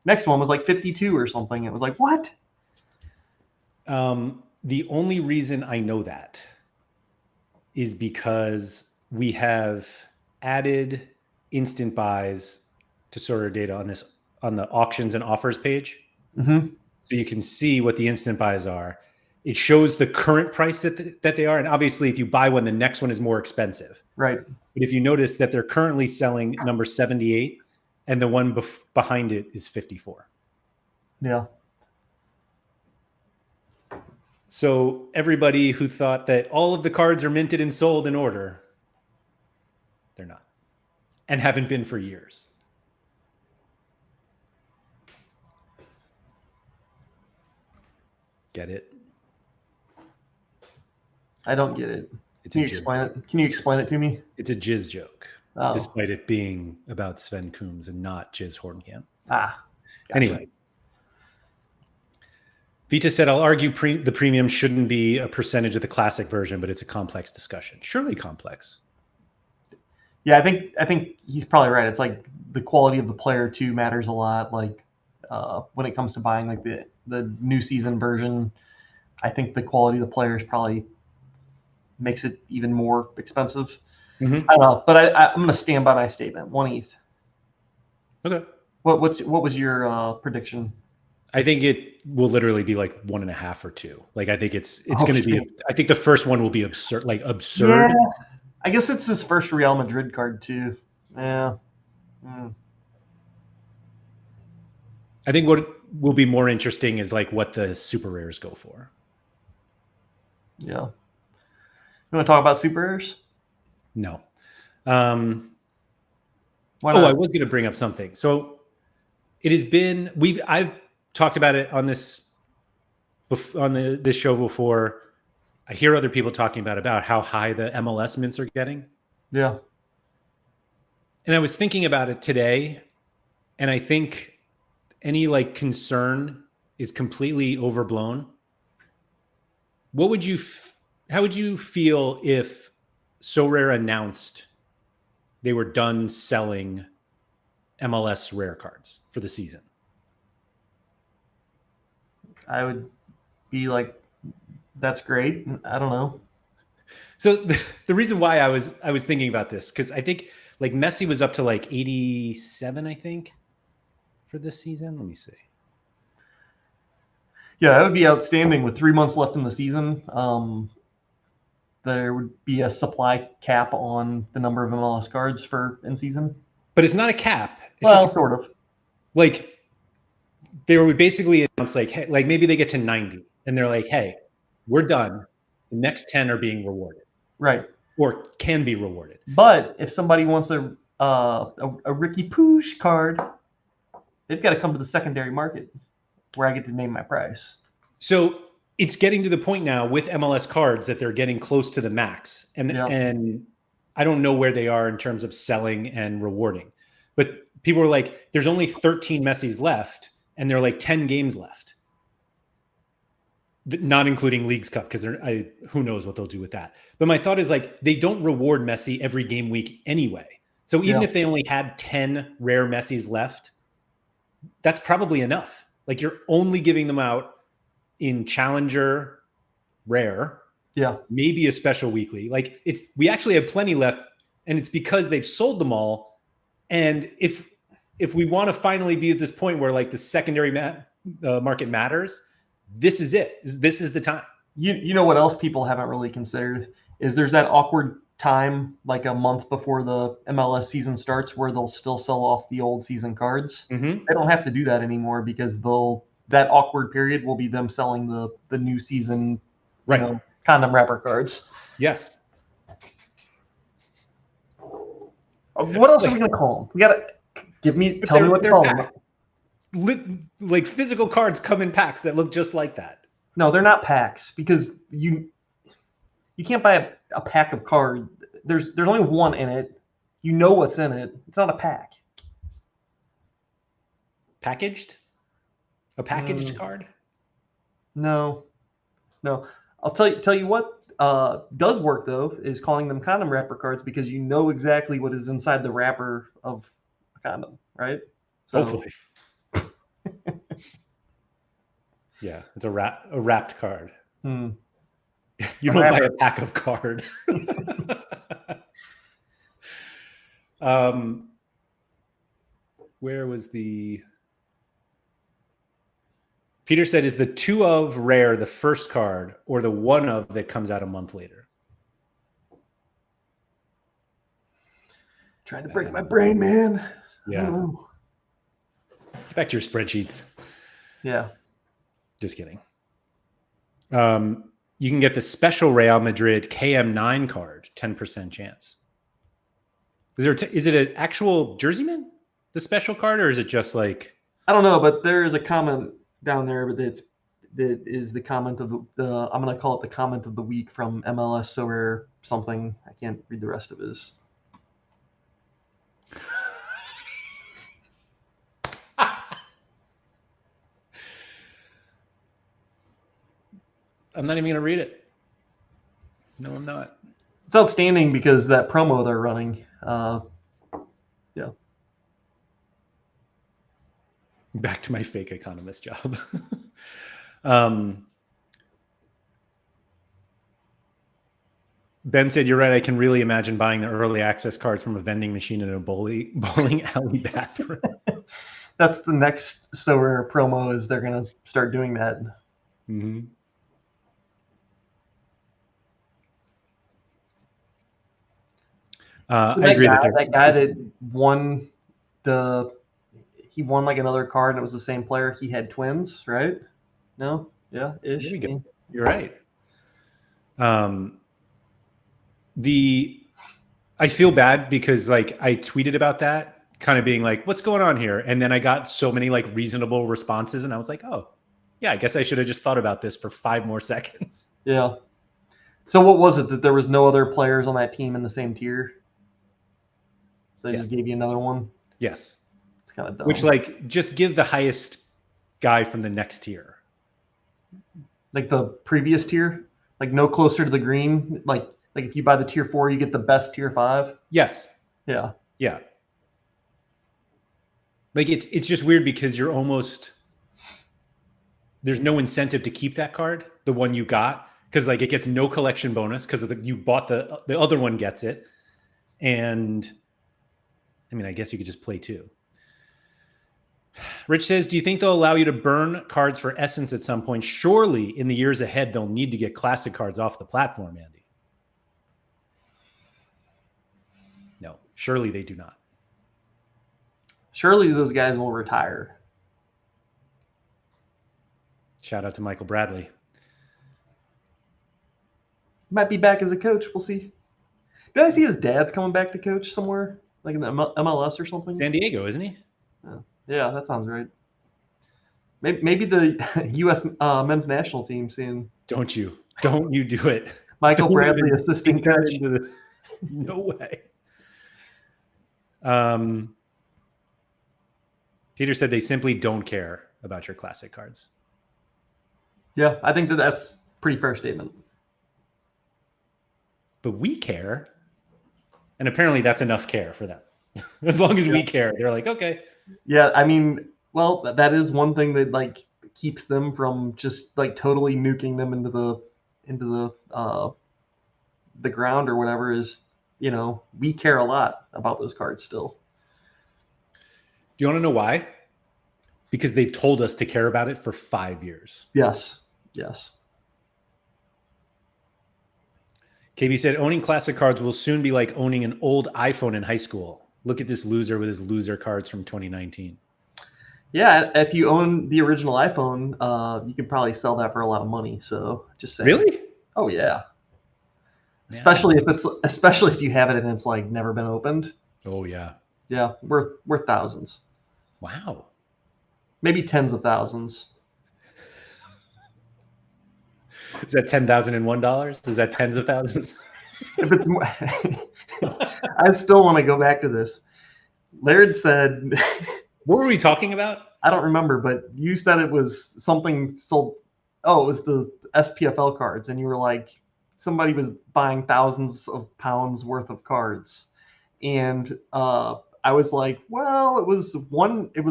next one was like 52 or something. It was like, what? The only reason I know that is because we have added instant buys to Sorare data on the auctions and offers page. Mm-hmm. So you can see what the instant buys are. It shows the current price that they are. And obviously, if you buy one, the next one is more expensive. Right. But if you notice that they're currently selling number 78 and the one behind it is 54. Yeah. So everybody who thought that all of the cards are minted and sold in order, they're not, and haven't been for years. Get it? I don't get it. Can you explain it? Can you explain it to me? It's a jizz joke, despite it being about Sven Coombs and not Jizz Hornkamp. Gotcha. Anyway. Vita said, I'll argue the premium shouldn't be a percentage of the classic version, but it's a complex discussion. Surely complex. Yeah, I think he's probably right. It's like the quality of the player too matters a lot. Like when it comes to buying like the new season version, I think the quality of the players probably makes it even more expensive. Mm-hmm. I don't know, but I'm going to stand by my statement. 1 ETH. Okay. What was your prediction? I think it will literally be like 1.5 or 2. Like, I think it's going to be. I think the first one will be absurd. Like absurd. Yeah, I guess it's his first Real Madrid card too. Yeah. I think what will be more interesting is like what the super rares go for. Yeah. You want to talk about super rares? No. Why not? I was going to bring up something. So it has been I've talked about it on this show before. I hear other people talking about how high the MLS mints are getting. Yeah. And I was thinking about it today, and I think any like concern is completely overblown. How would you feel if Sorare announced they were done selling MLS rare cards for the season? I would be like, that's great. I don't know. So the reason why I was thinking about this, because I think like Messi was up to like 87, I think, for this season. Let me see. Yeah, that would be outstanding. With 3 months left in the season, there would be a supply cap on the number of MLS cards for in season. But it's not a cap. It's well, sort of. Like they would basically announce like, hey, like maybe they get to 90 and they're like, hey, we're done The next 10 are being rewarded. Right. Or can be rewarded. But if somebody wants a Ricky Poosh card, they've got to come to the secondary market where I get to name my price. So it's getting to the point now with MLS cards that they're getting close to the max. And I don't know where they are in terms of selling and rewarding. But people are like, there's only 13 Messis left, and there are like 10 games left. Not including Leagues Cup, because who knows what they'll do with that. But my thought is like, they don't reward Messi every game week anyway. So even if they only had 10 rare Messis left, that's probably enough. Like, you're only giving them out in Challenger rare, maybe a special weekly. Like, we actually have plenty left, and it's because they've sold them all. And if we want to finally be at this point where like the secondary market matters, this is it. This is the time. You know what else people haven't really considered is there's that awkward time like a month before the MLS season starts where they'll still sell off the old season cards. They don't have to do that anymore because that awkward period will be them selling the new season, condom wrapper cards. Yes. What else are we gonna call them? We gotta tell me what to call them. Like, physical cards come in packs that look just like that. No, they're not packs because you can't buy a pack of cards. There's only one in it. You know what's in it. It's not a pack. Packaged? A packaged card? No. I'll tell you what does work though is calling them condom wrapper cards because you know exactly what is inside the wrapper of a condom, right? So, hopefully. Yeah, it's a wrapped card. You don't buy a pack of card. Where was the... Peter said, is the 2 of rare the first card or the 1 of that comes out a month later? Trying to break my brain, man. Yeah. Get back to your spreadsheets. Yeah. Just kidding. You can get the special Real Madrid KM9 card, 10% chance. Is it an actual jerseyman, the special card, or is it just like... I don't know, but there is a comment down there that is the comment of the I'm going to call it the comment of the week from MLS Sorare something. I can't read the rest of his. I'm not even going to read it. No, I'm not. It's outstanding because that promo they're running. Yeah. Back to my fake economist job. Ben said, you're right. I can really imagine buying the early access cards from a vending machine in a bowling alley bathroom. That's the next Sorare promo is they're going to start doing that. Mm-hmm. So I agree that guy that won he won like another card and it was the same player. He had twins, right? No? Yeah, ish. There we go. You're right. I feel bad because like I tweeted about that, kind of being like, what's going on here? And then I got so many like reasonable responses and I was like, oh yeah, I guess I should have just thought about this for 5 more seconds. Yeah. So what was it that there was no other players on that team in the same tier? So they just gave you another one? Yes. It's kind of dumb. Which, like, just give the highest guy from the next tier. Like the previous tier? Like no closer to the green? Like if you buy the tier 4, you get the best tier 5? Yes. Yeah. Yeah. Like it's just weird because you're almost... There's no incentive to keep that card, the one you got, because like it gets no collection bonus because you bought the other one gets it. And I mean, I guess you could just play 2. Rich says, do you think they'll allow you to burn cards for Essence at some point? Surely in the years ahead, they'll need to get classic cards off the platform, Andy. No, surely they do not. Surely those guys will retire. Shout out to Michael Bradley. might be back as a coach. We'll see. Did I see his dad's coming back to coach somewhere, like in the MLS or something? San Diego, isn't he? Yeah, that sounds right. Maybe the U.S. Men's national team soon. Don't you do it. Michael Don't Bradley, even assistant think that coach. into no way. Peter said they simply don't care about your classic cards. Yeah, I think that's a pretty fair statement. But we care. And apparently that's enough care for them. As long as we care, they're like, okay. Yeah, I mean, well, that is one thing that like keeps them from just like totally nuking them into the ground or whatever is, we care a lot about those cards still. Do you want to know why? Because they've told us to care about it for 5 years. Yes. KB said, owning classic cards will soon be like owning an old iPhone in high school. Look at this loser with his loser cards from 2019. Yeah, if you own the original iPhone, you could probably sell that for a lot of money. So just saying. Really? Oh yeah. Especially if you have it and it's like never been opened. Oh yeah. Yeah, worth thousands. Wow. Maybe tens of thousands. Is that $10,001? Is that tens of thousands? If it's more, I still want to go back to this. Laird said, what were we talking about? I don't remember, but you said it was something sold. Oh, it was the SPFL cards, and you were like, somebody was buying thousands of pounds worth of cards, and I was like, well, it was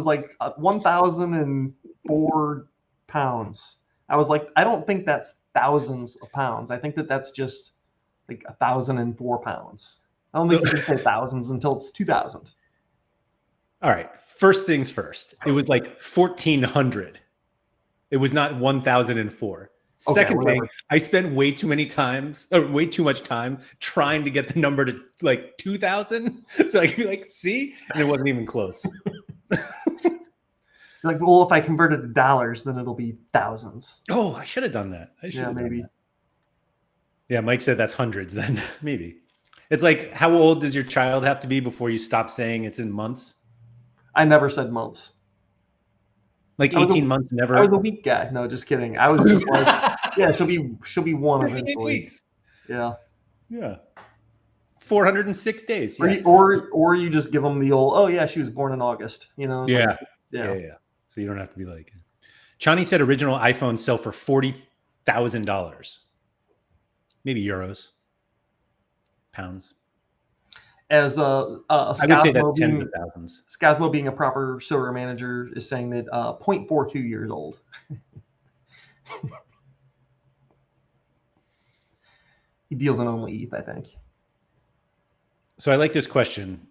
like 1,004 pounds. I was like, I don't think that's thousands of pounds. I think that's just like 1,004 pounds. I don't think you can say thousands until it's 2,000. All right. First things first. It was like 1,400. It was not 1,004. Second thing, I spent way too much time trying to get the number to like 2,000. So I could be like, see? And it wasn't even close. You're like, well, if I convert it to dollars, then it'll be thousands. Oh, I should have done that. Maybe. Yeah, Mike said that's hundreds then. Maybe. It's like, how old does your child have to be before you stop saying it's in months? I never said months. Like 18 months, never. I was a week guy. No, just kidding. I was just like, yeah, she'll be one eventually. Weeks. Yeah. 406 days. Yeah. Or you just give them the old, oh yeah, she was born in August. Yeah. Yeah. So you don't have to be like. Chani said original iPhones sell for $40,000. Maybe euros. Pounds. As I would say that's tens of thousands. Scasmo, being a proper Sorare manager, is saying that 0.42 years old. He deals in only ETH, I think. So I like this question.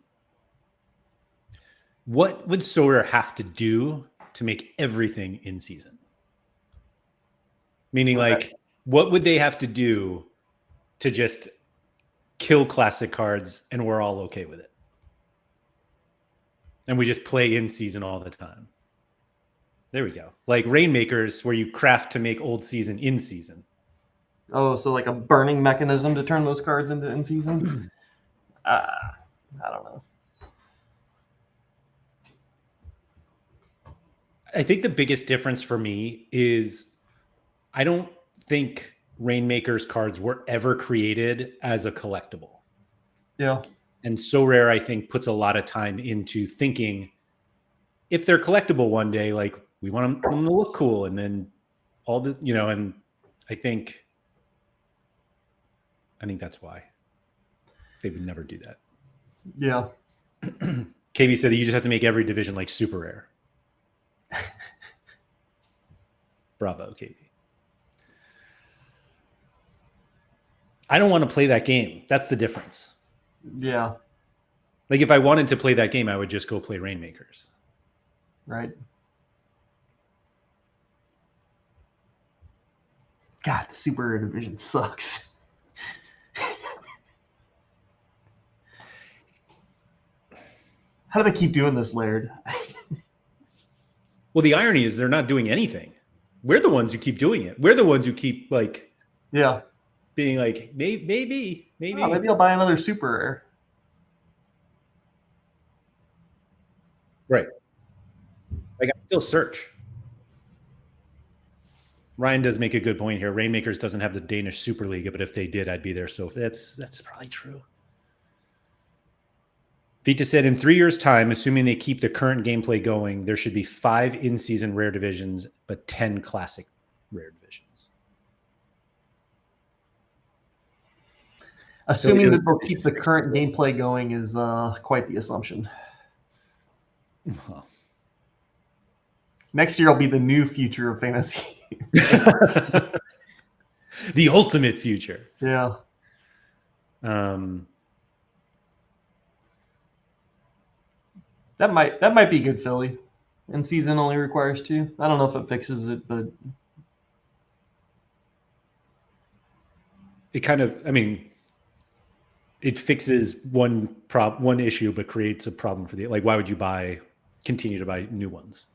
What would Sorare have to do to make everything in season? Meaning, like, what would they have to do to just kill classic cards and we're all okay with it? And we just play in season all the time. There we go. Like Rainmakers, where you craft to make old season in season. Oh, so like a burning mechanism to turn those cards into in season? I don't know. I think the biggest difference for me is I don't think Rainmakers cards were ever created as a collectible. Yeah. And Sorare, I think, puts a lot of time into thinking if they're collectible one day, like we want them to look cool. And then all the, and I think that's why they would never do that. Yeah. KB said that you just have to make every division like super rare. Bravo, KB. I don't want to play that game. That's the difference. Yeah. Like if I wanted to play that game, I would just go play Rainmakers. Right. God, the super rare division sucks. How do they keep doing this, Laird? Well, the irony is they're not doing anything. We're the ones who keep doing it. We're the ones who keep like. Yeah. being like, maybe. Oh, maybe I'll buy another super rare. Right. Like I still search. Ryan does make a good point here. Rainmakers doesn't have the Danish Superliga, but if they did, I'd be there. So that's probably true. Vita said, in 3 years' time, assuming they keep the current gameplay going, there should be 5 in-season rare divisions, but 10 classic rare divisions. Assuming that they'll keep the current gameplay going is quite the assumption. Well, next year will be the new future of fantasy. The ultimate future. Yeah. That might be good, Philly. In season only requires 2. I don't know if it fixes it, but it kind of, I mean, it fixes one issue, but creates a problem for like, why would you continue to buy new ones?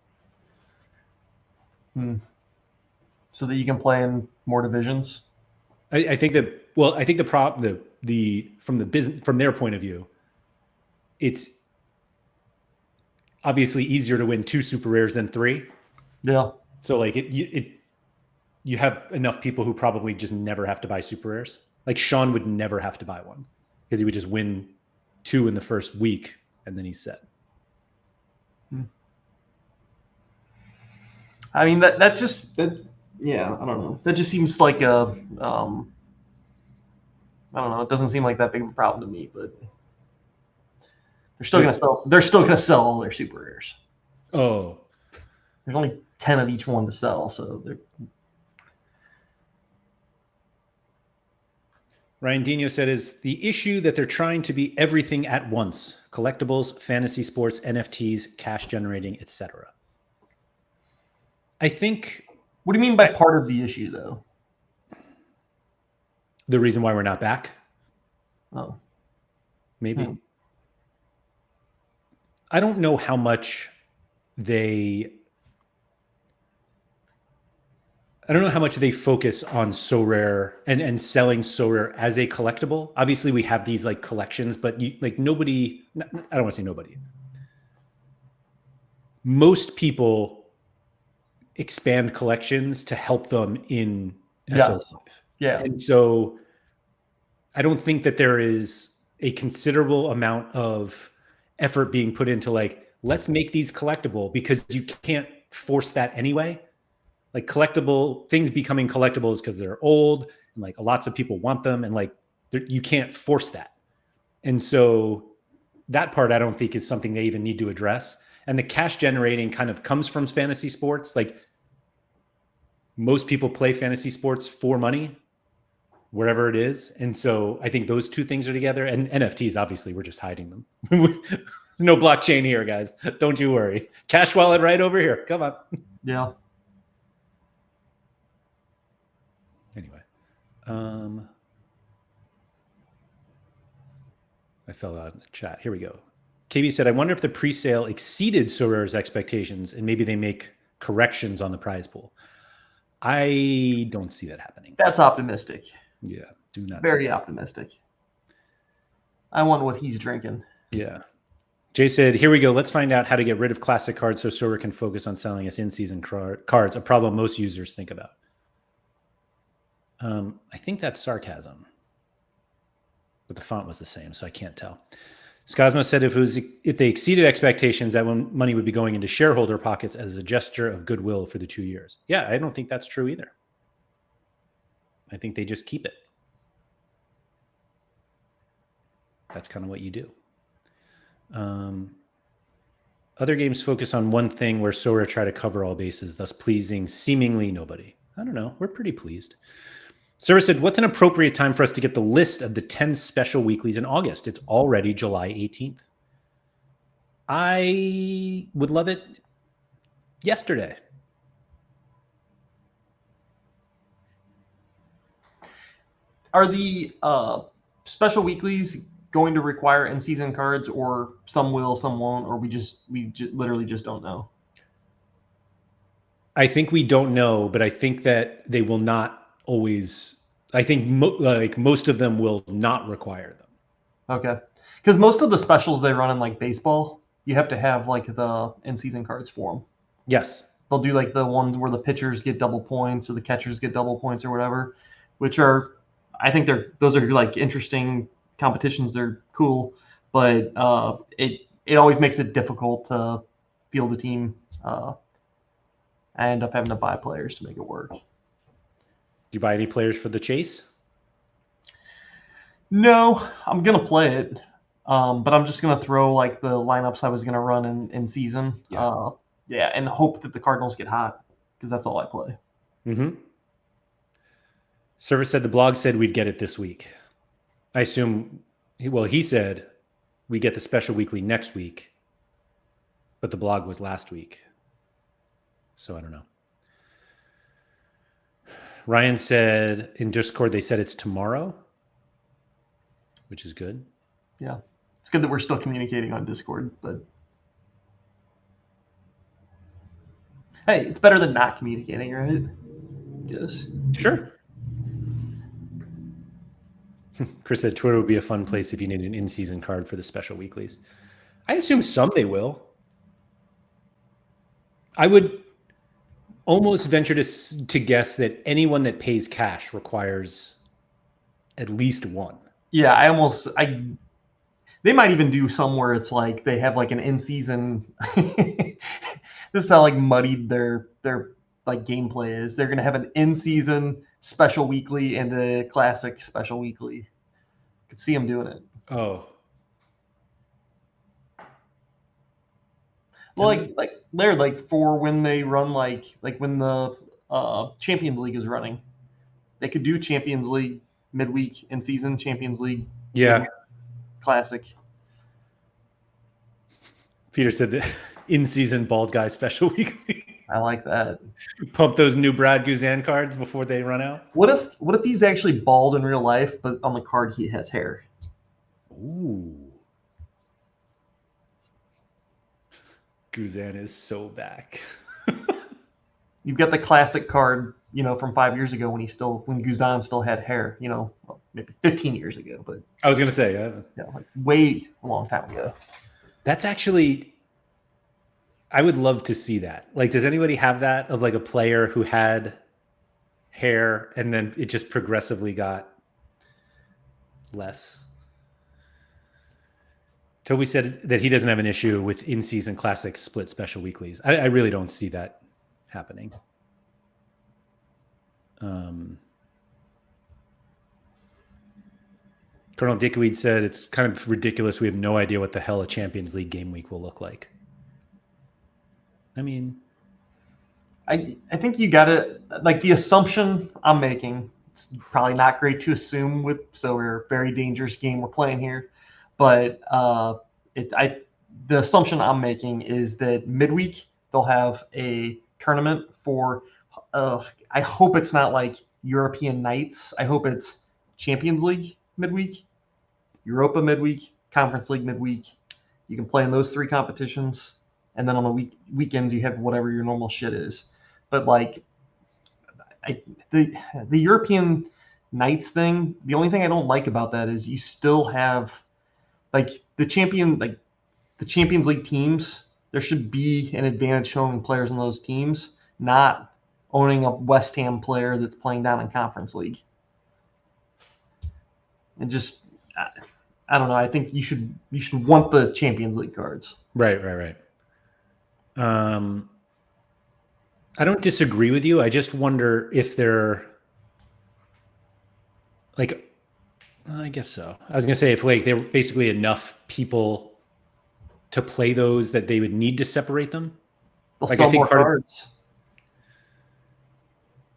So that you can play in more divisions. I think that, well, I think the problem, from the business, from their point of view, it's obviously easier to win 2 super rares than 3. Yeah. So like you have enough people who probably just never have to buy super rares. Like Sean would never have to buy one because he would just win 2 in the first week and then he's set. I mean, yeah, I don't know. That just seems like I don't know. It doesn't seem like that big of a problem to me, but they're still gonna sell. They're still gonna sell all their super rares. Oh, there's only 10 of each one to sell, so they're. Ryan Dino said, is the issue that they're trying to be everything at once: collectibles, fantasy sports, NFTs, cash generating, etc. I think. What do you mean by part of the issue, though? The reason why we're not back? Oh. Maybe. I don't know how much they focus on Sorare and selling Sorare as a collectible. Obviously, we have these like collections, but nobody, I don't want to say nobody. Most people expand collections to help them in SO5. Yeah. And so I don't think that there is a considerable amount of effort being put into like, let's make these collectible, because you can't force that anyway. Like collectible things becoming collectibles because they're old and like lots of people want them, and like you can't force that. And so that part I don't think is something they even need to address. And the cash generating kind of comes from fantasy sports. Like most people play fantasy sports for money, wherever it is. And so I think those two things are together. And NFTs, obviously, we're just hiding them. There's no blockchain here, guys. Don't you worry. Cash wallet right over here. Come on. Yeah. Anyway. I fell out in the chat. Here we go. KB said, I wonder if the pre-sale exceeded Sorare's expectations and maybe they make corrections on the prize pool. I don't see that happening. That's optimistic. Yeah, do not. Very optimistic. I want what he's drinking. Yeah. Jay said, here we go. Let's find out how to get rid of classic cards so Sorare can focus on selling us in-season cards, a problem most users think about. I think that's sarcasm. But the font was the same, so I can't tell. Skosmo said if they exceeded expectations, that money would be going into shareholder pockets as a gesture of goodwill for the 2 years. Yeah, I don't think that's true either. I think they just keep it. That's kind of what you do. Other games focus on one thing where Sorare try to cover all bases, thus pleasing seemingly nobody. I don't know. We're pretty pleased. Sarah said, what's an appropriate time for us to get the list of the 10 special weeklies in August? It's already July 18th. I would love it yesterday. Are the special weeklies going to require in-season cards, or some will, some won't, or we literally just don't know? I think we don't know, but I think that they will not always I think most of them will not require them. Okay. Because most of the specials they run in like baseball, you have to have like the in-season cards for them. Yes. They'll do like the ones where the pitchers get double points or the catchers get double points or whatever, which are, I think those are like interesting competitions. They're cool, but it always makes it difficult to field a team. I end up having to buy players to make it work. Do you buy any players for the chase? No, I'm gonna play it, but I'm just gonna throw like the lineups I was gonna run in season. Yeah. Yeah, and hope that the Cardinals get hot because that's all I play. Mm-hmm. Service said the blog said we'd get it this week. I assume. Well, he said we get the special weekly next week, but the blog was last week, so I don't know. Ryan said in Discord they said it's tomorrow, which is good. Yeah, it's good that we're still communicating on Discord, but hey, it's better than not communicating, right? Yes. Sure. Chris said Twitter would be a fun place if you need an in-season card for the special weeklies. I assume some they will. I would almost venture to guess that anyone that pays cash requires at least one. Yeah, they might even do some where it's like they have like an in-season. This is how like muddied their like gameplay is. They're gonna have an in-season special weekly and a classic special weekly. Could see them doing it. Oh, Well, like Laird, like for when they run like when the Champions League is running, they could do Champions League midweek in season, Champions League yeah. classic. Peter said the in-season bald guy special weekly. I like that. Pump those new Brad Guzan cards before they run out. What if he's actually bald in real life, but on the card he has hair? Ooh. Guzan is so back. You've got the classic card, from 5 years ago when Guzan still had hair, well, maybe 15 years ago, but I was gonna say, like way a long time ago. That's actually, I would love to see that. Like, does anybody have that of like a player who had hair and then it just progressively got less? Toby said that he doesn't have an issue with in-season classic split special weeklies. I really don't see that happening. Colonel Dickweed said it's kind of ridiculous. We have no idea what the hell a Champions League game week will look like. I mean, I think you gotta, like, the assumption I'm making, it's probably not great to assume so we're a very dangerous game we're playing here, but the assumption I'm making is that midweek they'll have a tournament for I hope it's not like European nights. I hope it's Champions League midweek, Europa midweek, Conference League midweek. You can play in those three competitions, and then on the weekends you have whatever your normal shit is. But like the European nights thing, the only thing I don't like about that is you still have like the Champions League teams. There should be an advantage showing players on those teams, not owning a West Ham player that's playing down in Conference League. And just, I don't know. I think you should want the Champions League cards. Right. I don't disagree with you. I just wonder if they're like, I guess so. I was gonna say if like there were basically enough people to play those that they would need to separate them. They'll sell more cards.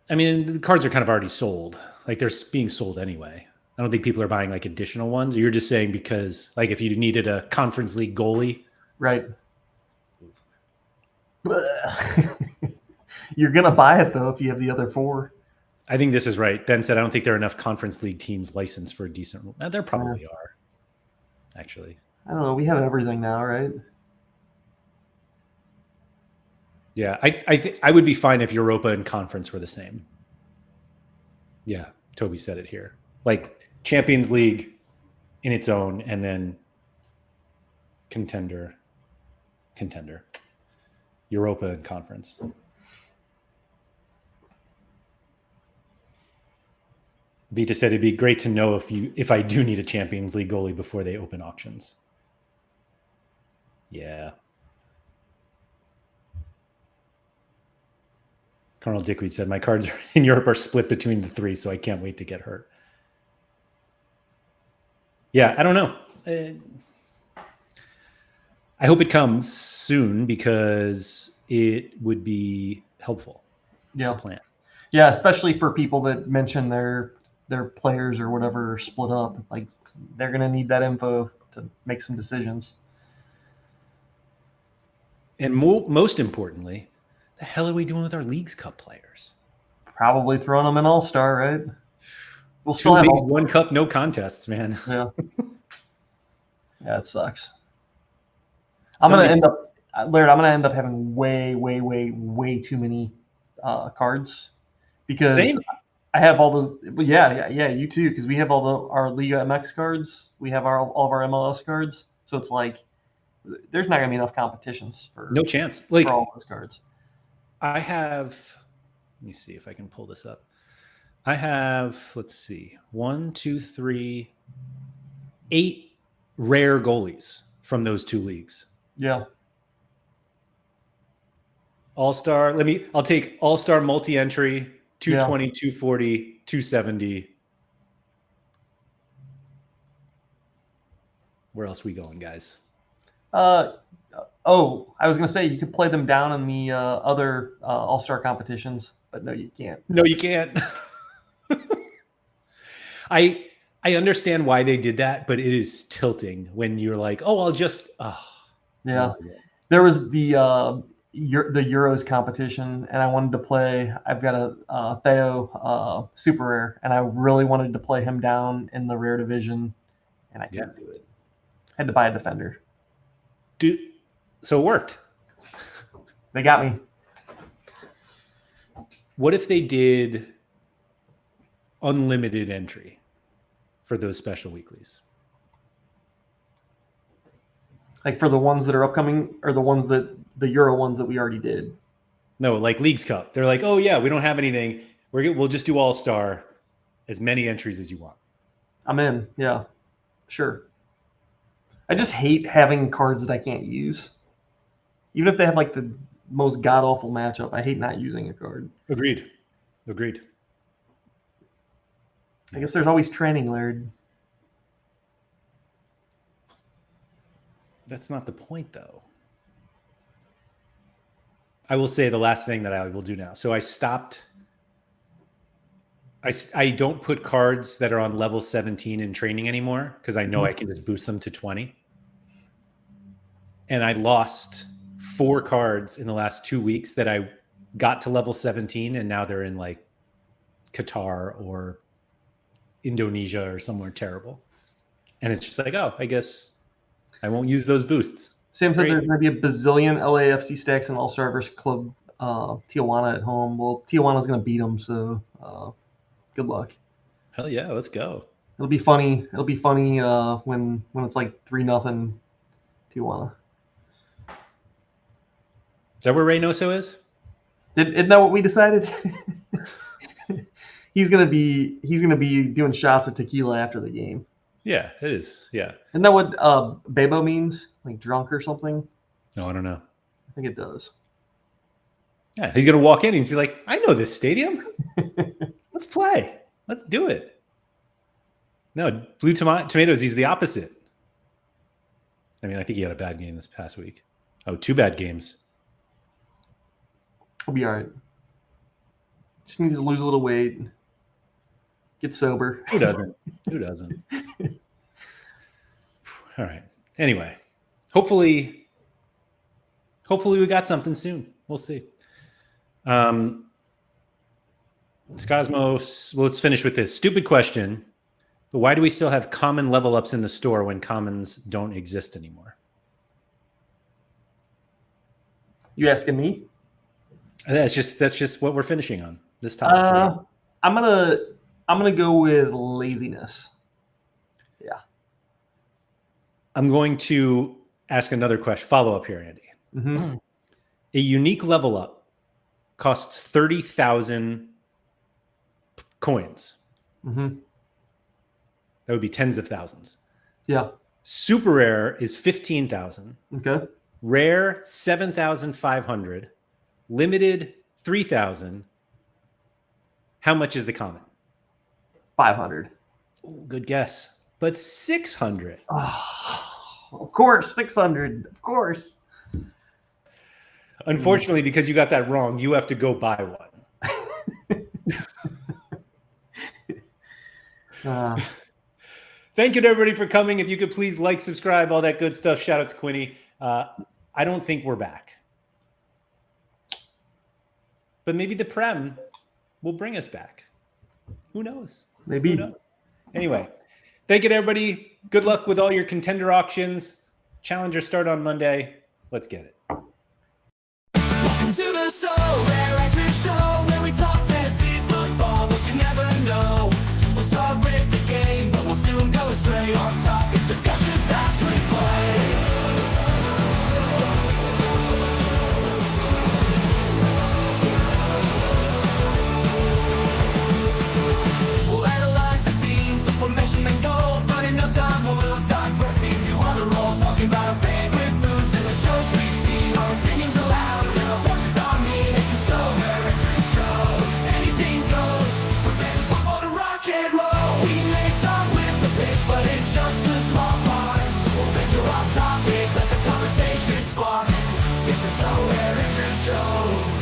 I mean, the cards are kind of already sold. Like they're being sold anyway. I don't think people are buying like additional ones. You're just saying because like if you needed a Conference League goalie. Right. You're going to buy it though if you have the other four. I think this is right. Ben said, I don't think there are enough Conference League teams licensed for a decent. There probably are, actually. I don't know. We have everything now, right? Yeah, I would be fine if Europa and Conference were the same. Yeah, Toby said it here. Like Champions League in its own, and then contender, Europa and Conference. Vita said it'd be great to know if I do need a Champions League goalie before they open auctions. Yeah. Colonel Dickweed said, my cards in Europe are split between the three, so I can't wait to get hurt. Yeah, I don't know. I hope it comes soon because it would be helpful to plan. Yeah, especially for people that mention their players or whatever are split up. Like they're going to need that info to make some decisions. And most importantly, the hell are we doing with our Leagues Cup players? Probably throwing them in All-Star, right? We'll still have leagues, one cup, no contests, man. Yeah. Yeah, it sucks. I'm going to end up, Laird, I'm going to end up having way too many cards because I have all those. Yeah, you too, because we have all our Liga MX cards. We have all of our MLS cards. So it's like there's not going to be enough competitions for no chance. For all those cards. I have. Let me see if I can pull this up. I have. Let's see. 1, 2, 3, 8 rare goalies from those two leagues. Yeah. All-Star. I'll take All-Star multi-entry, 220, 240, 270. Where else are we going, guys? I was going to say you could play them down in the other All-Star competitions, but no, you can't. No, you can't. I understand why they did that, but it is tilting when you're like, oh, I'll just. Yeah. There was the Euros competition, and I wanted to play. I've got a Theo super rare, and I really wanted to play him down in the rare division, and I couldn't do it. I had to buy a defender. So it worked. They got me. What if they did unlimited entry for those special weeklies? Like for the ones that are upcoming, or the ones the Euro ones that we already did? No, like Leagues Cup. They're like, oh yeah, we don't have anything. We'll just do All-Star, as many entries as you want. I'm in. Yeah, sure. I just hate having cards that I can't use. Even if they have like the most god-awful matchup, I hate not using a card. Agreed. I guess there's always training, Laird. That's not the point, though. I will say the last thing that I will do now. So I stopped. I don't put cards that are on level 17 in training anymore because I know I can just boost them to 20. And I lost 4 cards in the last 2 weeks that I got to level 17, and now they're in like Qatar or Indonesia or somewhere terrible. And it's just like, oh, I guess I won't use those boosts. Sam said there's going to be a bazillion LAFC stacks in All-Star versus Club Tijuana at home. Well, Tijuana's going to beat them, so good luck. Hell yeah, let's go. It'll be funny. When it's like 3-0 Tijuana. Is that where Reynoso is? Isn't that what we decided? He's gonna be doing shots of tequila after the game. Yeah, it is. Yeah. Isn't that what Bebo means? Like drunk or something? No, I don't know. I think it does. Yeah, he's gonna walk in and he's like, I know this stadium. Let's play. Let's do it. No, Blue Tomatoes, he's the opposite. I mean, I think he had a bad game this past week. Oh, 2 bad games. He'll be all right. Just needs to lose a little weight. Get sober. Who doesn't? All right. Anyway, hopefully we got something soon. We'll see. Scosmos, well, let's finish with this. Stupid question, but why do we still have common level ups in the store when commons don't exist anymore? You asking me? That's just what we're finishing on this topic. I'm I'm going to go with laziness. Yeah. I'm going to ask another question. Follow up here, Andy. Mm-hmm. A unique level up costs 30,000 coins. Mm-hmm. That would be tens of thousands. Yeah. Super rare is 15,000. Okay. Rare 7,500. Limited 3,000. How much is the common? 500. Ooh, good guess. But 600. Oh, of course, 600. Of course. Unfortunately, because you got that wrong, you have to go buy one. Thank you to everybody for coming. If you could please like, subscribe, all that good stuff. Shout out to Quinny. I don't think we're back. But maybe the Prem will bring us back. Who knows? Maybe. Who knows? Anyway, thank you to everybody. Good luck with all your contender auctions. Challengers start on Monday. Let's get it. Welcome to the SorareAndrews show, where we talk fantasy football, but you never know. We'll start with the game, but we'll soon go straight on topic discussions as we play. We'll analyze the teams, the formation and goals, but in no time we'll dive proceed to other roles, talking about our favorite moves and the shows we've seen, our opinions aloud, and our voices on me. It's the SorareAndrews show. Anything goes, from fantasy football to rock and roll. We may start with the pitch, but it's just a small part. We'll venture off topic, let the conversation spark. It's the SorareAndrews show.